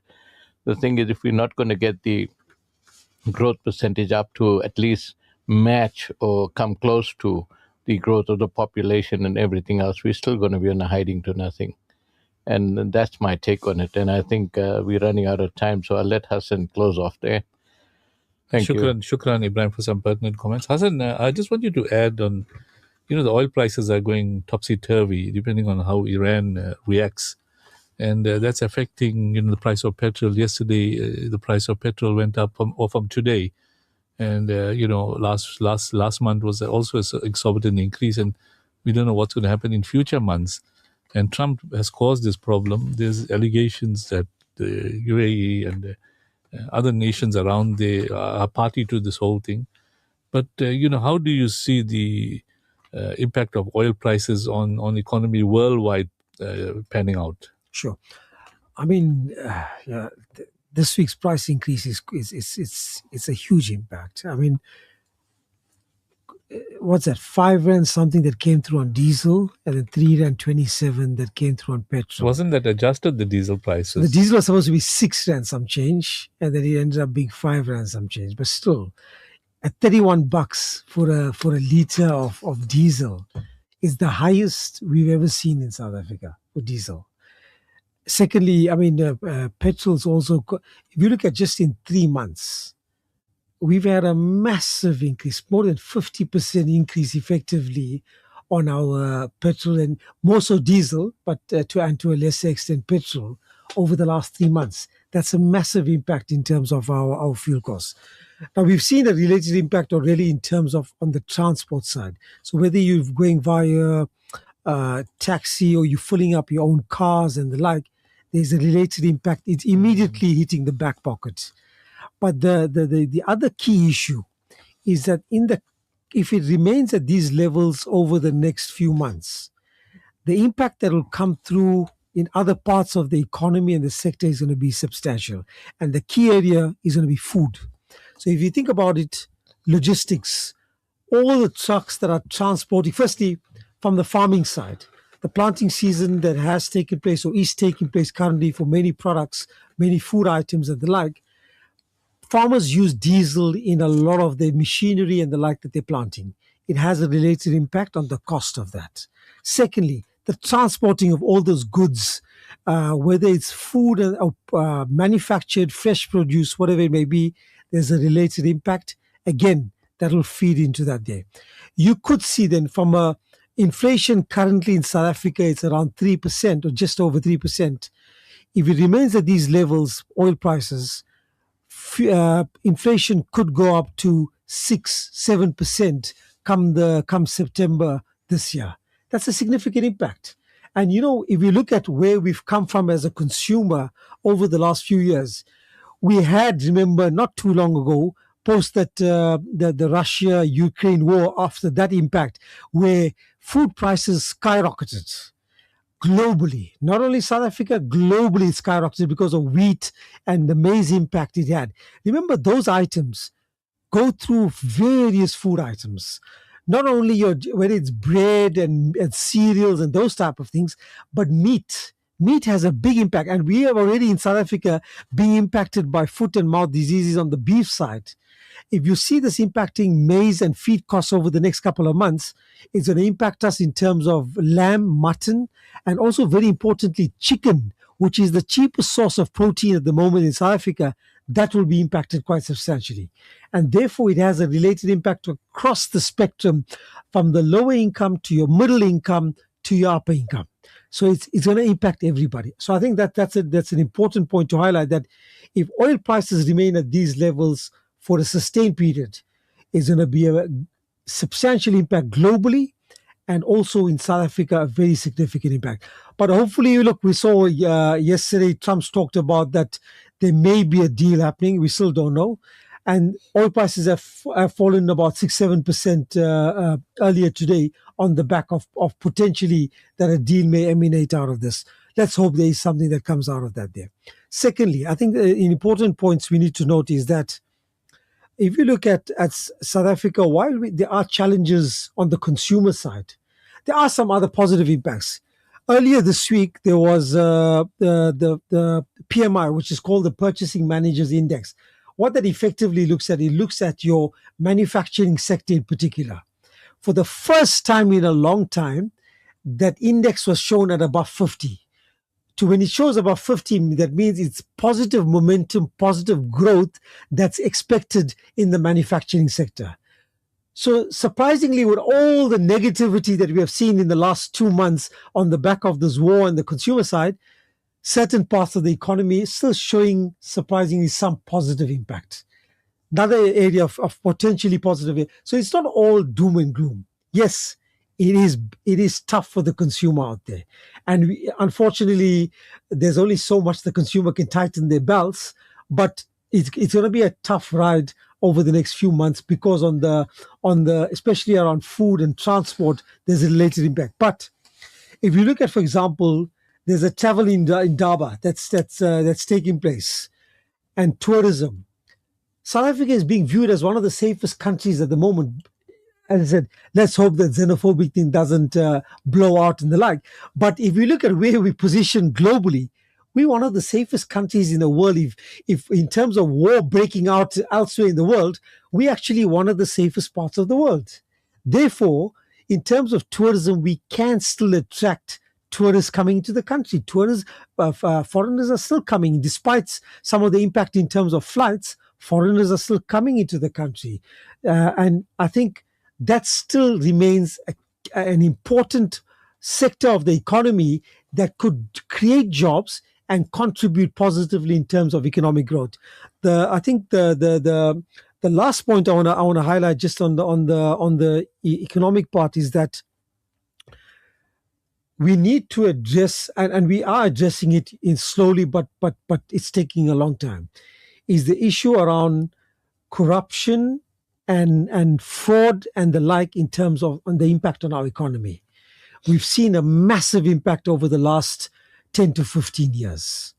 the thing is, if we're not going to get the growth percentage up to at least match or come close to the growth of the population and everything else, we're still going to be on a hiding to nothing. And that's my take on it. And I think we're running out of time, so I'll let Hassan close off there. Thank you. Shukran, Ibrahim, for some pertinent comments. Hassan, I just want you to add on, the oil prices are going topsy-turvy depending on how Iran reacts. And that's affecting, the price of petrol. Yesterday, the price of petrol went up from today. And, last month was also an exorbitant increase. And we don't know what's going to happen in future months. And Trump has caused this problem. There's allegations that the UAE and other nations around there are party to this whole thing. But, how do you see the impact of oil prices on economy worldwide panning out? Sure. I mean, this week's price increase it's a huge impact. I mean, what's that? 5 rand something that came through on diesel, and then 3 rand 27 that came through on petrol. Wasn't that adjusted, the diesel prices? So the diesel was supposed to be 6 rand some change, and then it ended up being 5 rand some change. But still, at $31 for a liter of diesel is the highest we've ever seen in South Africa for diesel. Secondly, I mean, petrol's also, if you look at just in 3 months, we've had a massive increase, more than 50% increase effectively on our petrol, and more so diesel, but to a lesser extent petrol over the last 3 months. That's a massive impact in terms of our fuel costs. Now, we've seen a related impact already in terms of on the transport side. So whether you're going via taxi or you're filling up your own cars and the like, there's a related impact. It's immediately hitting the back pocket. But the other key issue is that if it remains at these levels over the next few months, the impact that will come through in other parts of the economy and the sector is going to be substantial. And the key area is going to be food. So if you think about it, logistics, all the trucks that are transporting, firstly, from the farming side, the planting season that has taken place or is taking place currently for many products, many food items and the like, farmers use diesel in a lot of their machinery and the like that they're planting. It has a related impact on the cost of that. Secondly, the transporting of all those goods, whether it's food and manufactured, fresh produce, whatever it may be, there's a related impact. Again, that will feed into that there. You could see then from inflation currently in South Africa, it's around 3% or just over 3%. If it remains at these levels, oil prices, inflation could go up to 6-7% come September this year. That's a significant impact. And if you look at where we've come from as a consumer over the last few years, we had, remember, not too long ago, post that the Russia-Ukraine war, after that impact, where food prices skyrocketed globally. Not only South Africa, globally it skyrocketed because of wheat and the maize impact it had. Remember, those items go through various food items. Not only whether it's bread and cereals and those type of things, but meat. Meat has a big impact. And we have already in South Africa being impacted by foot and mouth diseases on the beef side. If you see this impacting maize and feed costs over the next couple of months, it's going to impact us in terms of lamb, mutton, and also very importantly, chicken, which is the cheapest source of protein at the moment in South Africa. That will be impacted quite substantially. And therefore, it has a related impact across the spectrum from the lower income to your middle income to your upper income. So it's going to impact everybody. So I think that's an important point to highlight, that if oil prices remain at these levels for a sustained period, it's going to be a substantial impact globally, and also in South Africa, a very significant impact. But hopefully, look, we saw yesterday, Trump's talked about that there may be a deal happening. We still don't know. And oil prices have fallen about 6-7% earlier today on the back of potentially that a deal may emanate out of this. Let's hope there is something that comes out of that there. Secondly, I think the important points we need to note is that if you look at South Africa, while there are challenges on the consumer side, there are some other positive impacts. Earlier this week, there was the PMI, which is called the Purchasing Managers Index. What that effectively looks at, it looks at your manufacturing sector in particular. For the first time in a long time, that index was shown at above 50. So when it shows above 50, that means it's positive momentum, positive growth that's expected in the manufacturing sector. So surprisingly, with all the negativity that we have seen in the last 2 months on the back of this war on the consumer side, certain parts of the economy is still showing surprisingly some positive impact. Another area of potentially positive. So it's not all doom and gloom. Yes, it is tough for the consumer out there. And unfortunately, there's only so much the consumer can tighten their belts, but it's going to be a tough ride over the next few months because on the especially around food and transport, there's a related impact. But if you look at, for example, there's a travel in Daba that's taking place, and tourism. South Africa is being viewed as one of the safest countries at the moment. As I said, let's hope that xenophobic thing doesn't blow out and the like. But if you look at where we position globally, we're one of the safest countries in the world. If in terms of war breaking out elsewhere in the world, we're actually one of the safest parts of the world. Therefore, in terms of tourism, we can still attract tourists coming into the country. Foreigners are still coming, despite some of the impact in terms of flights. Foreigners are still coming into the country. And I think that still remains an important sector of the economy that could create jobs and contribute positively in terms of economic growth. I think the last point I want to highlight just on the economic part is that we need to address, and we are addressing it in slowly, but it's taking a long time, is the issue around corruption and fraud and the like in terms of on the impact on our economy. We've seen a massive impact over the last 10 to 15 years.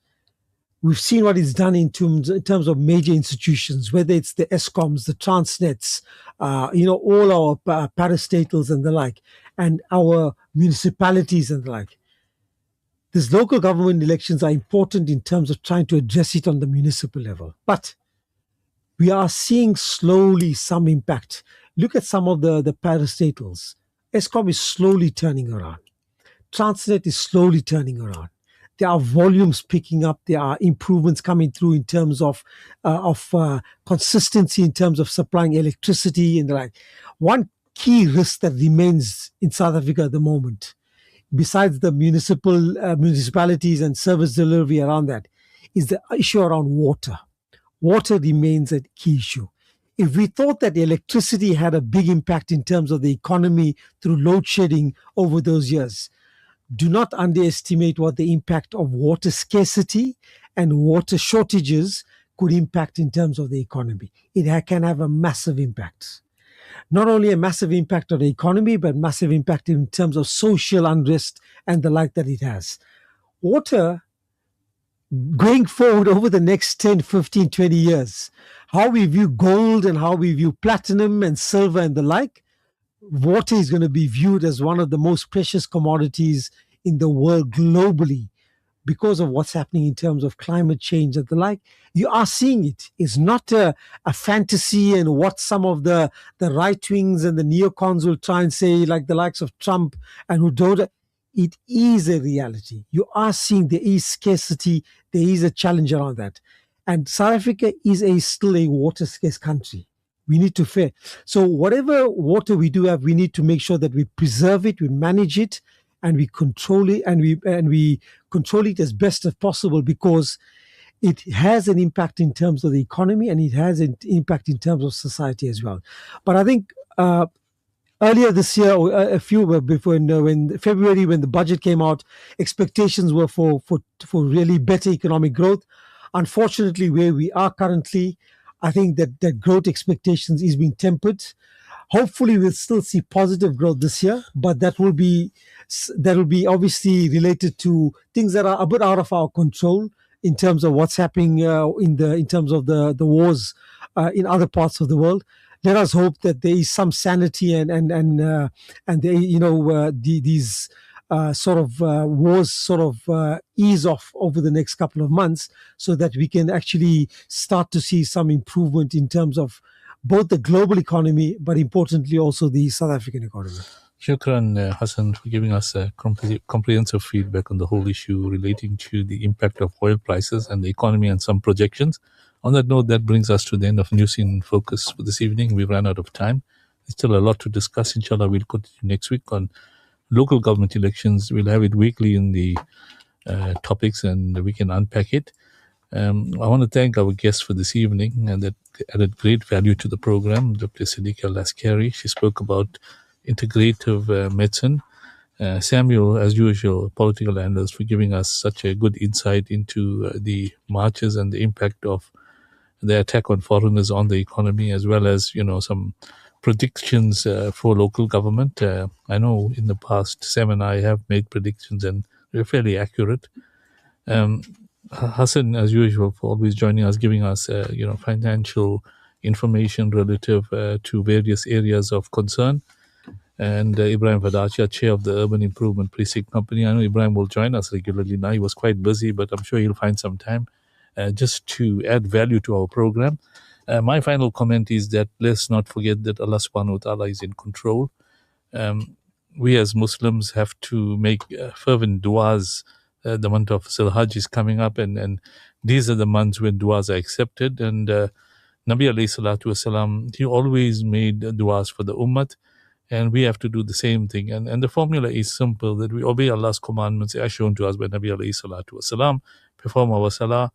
We've seen what it's done in terms of major institutions, whether it's the ESCOMs, the Transnets, all our parastatals and the like, and our municipalities and the like. These local government elections are important in terms of trying to address it on the municipal level. But we are seeing slowly some impact. Look at some of the parastatals. ESCOM is slowly turning around. Transnet is slowly turning around. There are volumes picking up. There are improvements coming through in terms of consistency, in terms of supplying electricity and the like. One key risk that remains in South Africa at the moment, besides the municipalities and service delivery around that, is the issue around water. Water remains a key issue. If we thought that electricity had a big impact in terms of the economy through load shedding over those years, do not underestimate what the impact of water scarcity and water shortages could impact in terms of the economy. It can have a massive impact. Not only a massive impact on the economy, but massive impact in terms of social unrest and the like that it has. Water, going forward over the next 10, 15, 20 years, how we view gold and how we view platinum and silver and the like, water is going to be viewed as one of the most precious commodities in the world globally because of what's happening in terms of climate change and the like. You are seeing it. It's not a fantasy and what some of the right wings and the neocons will try and say, like the likes of Trump and who don't. It is a reality. You are seeing there is scarcity. There is a challenge around that. And South Africa is still a water scarce country. We need to fare. So whatever water we do have, we need to make sure that we preserve it, we manage it, and we control it, and we control it as best as possible, because it has an impact in terms of the economy and it has an impact in terms of society as well. But I think earlier this year, a few before in February, when the budget came out, expectations were for really better economic growth. Unfortunately, where we are currently, I think that growth expectations is being tempered. Hopefully, we'll still see positive growth this year, but that will be obviously related to things that are a bit out of our control in terms of what's happening in terms of the wars in other parts of the world. Let us hope that there is some sanity and these sort of wars ease off over the next couple of months, so that we can actually start to see some improvement in terms of both the global economy, but importantly also the South African economy. Shukran, Hassan, for giving us a comprehensive feedback on the whole issue relating to the impact of oil prices and the economy and some projections. On that note, that brings us to the end of News in Focus for this evening. We've run out of time. There's still a lot to discuss. Inshallah, we'll continue next week on local government elections. We'll have it weekly in the topics, and we can unpack it. I want to thank our guest for this evening, and that added great value to the program, Dr. SEDICKA LASKERY. She spoke about integrative medicine. Samuel, as usual, political analyst, for giving us such a good insight into the marches and the impact of the attack on foreigners on the economy, as well as, some predictions for local government. I know in the past, Sam and I have made predictions, and they're fairly accurate. Hassan, as usual, for always joining us, giving us, financial information relative to various areas of concern. And Ibrahim VADACHIA, chair of the Urban Improvement Precinct Company. I know Ibrahim will join us regularly now. He was quite busy, but I'm sure he'll find some time just to add value to our program. My final comment is that let's not forget that Allah subhanahu wa ta'ala is in control. We as Muslims have to make fervent du'as. The month of Zul-Hajj is coming up, and these are the months when du'as are accepted. And Nabi alayhi salatu wasalam, he always made du'as for the ummah. And we have to do the same thing. And the formula is simple, that we obey Allah's commandments as shown to us by Nabi alayhi salatu wasalam, perform our salah,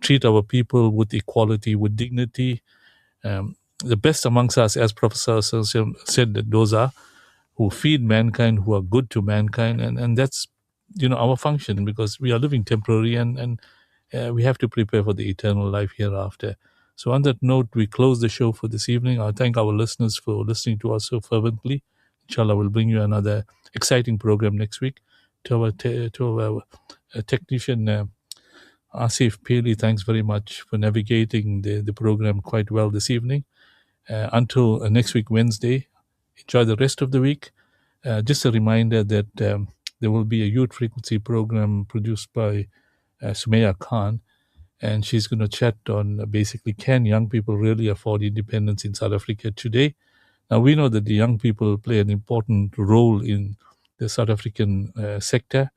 treat our people with equality, with dignity. The best amongst us, as Prophet said, that those are who feed mankind, who are good to mankind. And that's, our function, because we are living temporary, and we have to prepare for the eternal life hereafter. So on that note, we close the show for this evening. I thank our listeners for listening to us so fervently. Inshallah, we'll bring you another exciting program next week. To our technician, Asif Peli, thanks very much for navigating the program quite well this evening. Until next week, Wednesday, enjoy the rest of the week. Just a reminder that there will be a youth frequency program produced by SUMAYA Khan, and she's going to chat on basically, can young people really afford independence in South Africa today? Now, we know that the young people play an important role in the South African sector,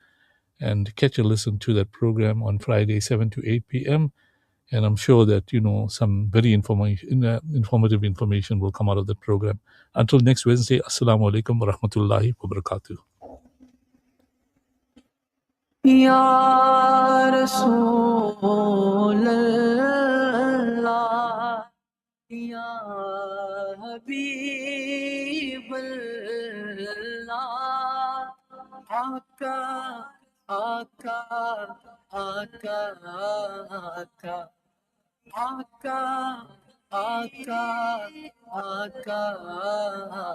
and catch a listen to that program on Friday, 7 to 8 p.m. And I'm sure that, some very informative information will come out of that program. Until next Wednesday, Assalamu alaikum wa rahmatullahi wa barakatuh. Ya Rasulallah, Ya Habiballah, Aka, Aka, Aka, Aka, Aka, Aka, Aka,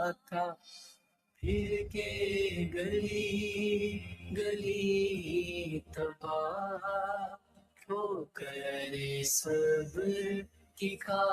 Aka. फिर के गली गली तबाह ठोकर सब की खा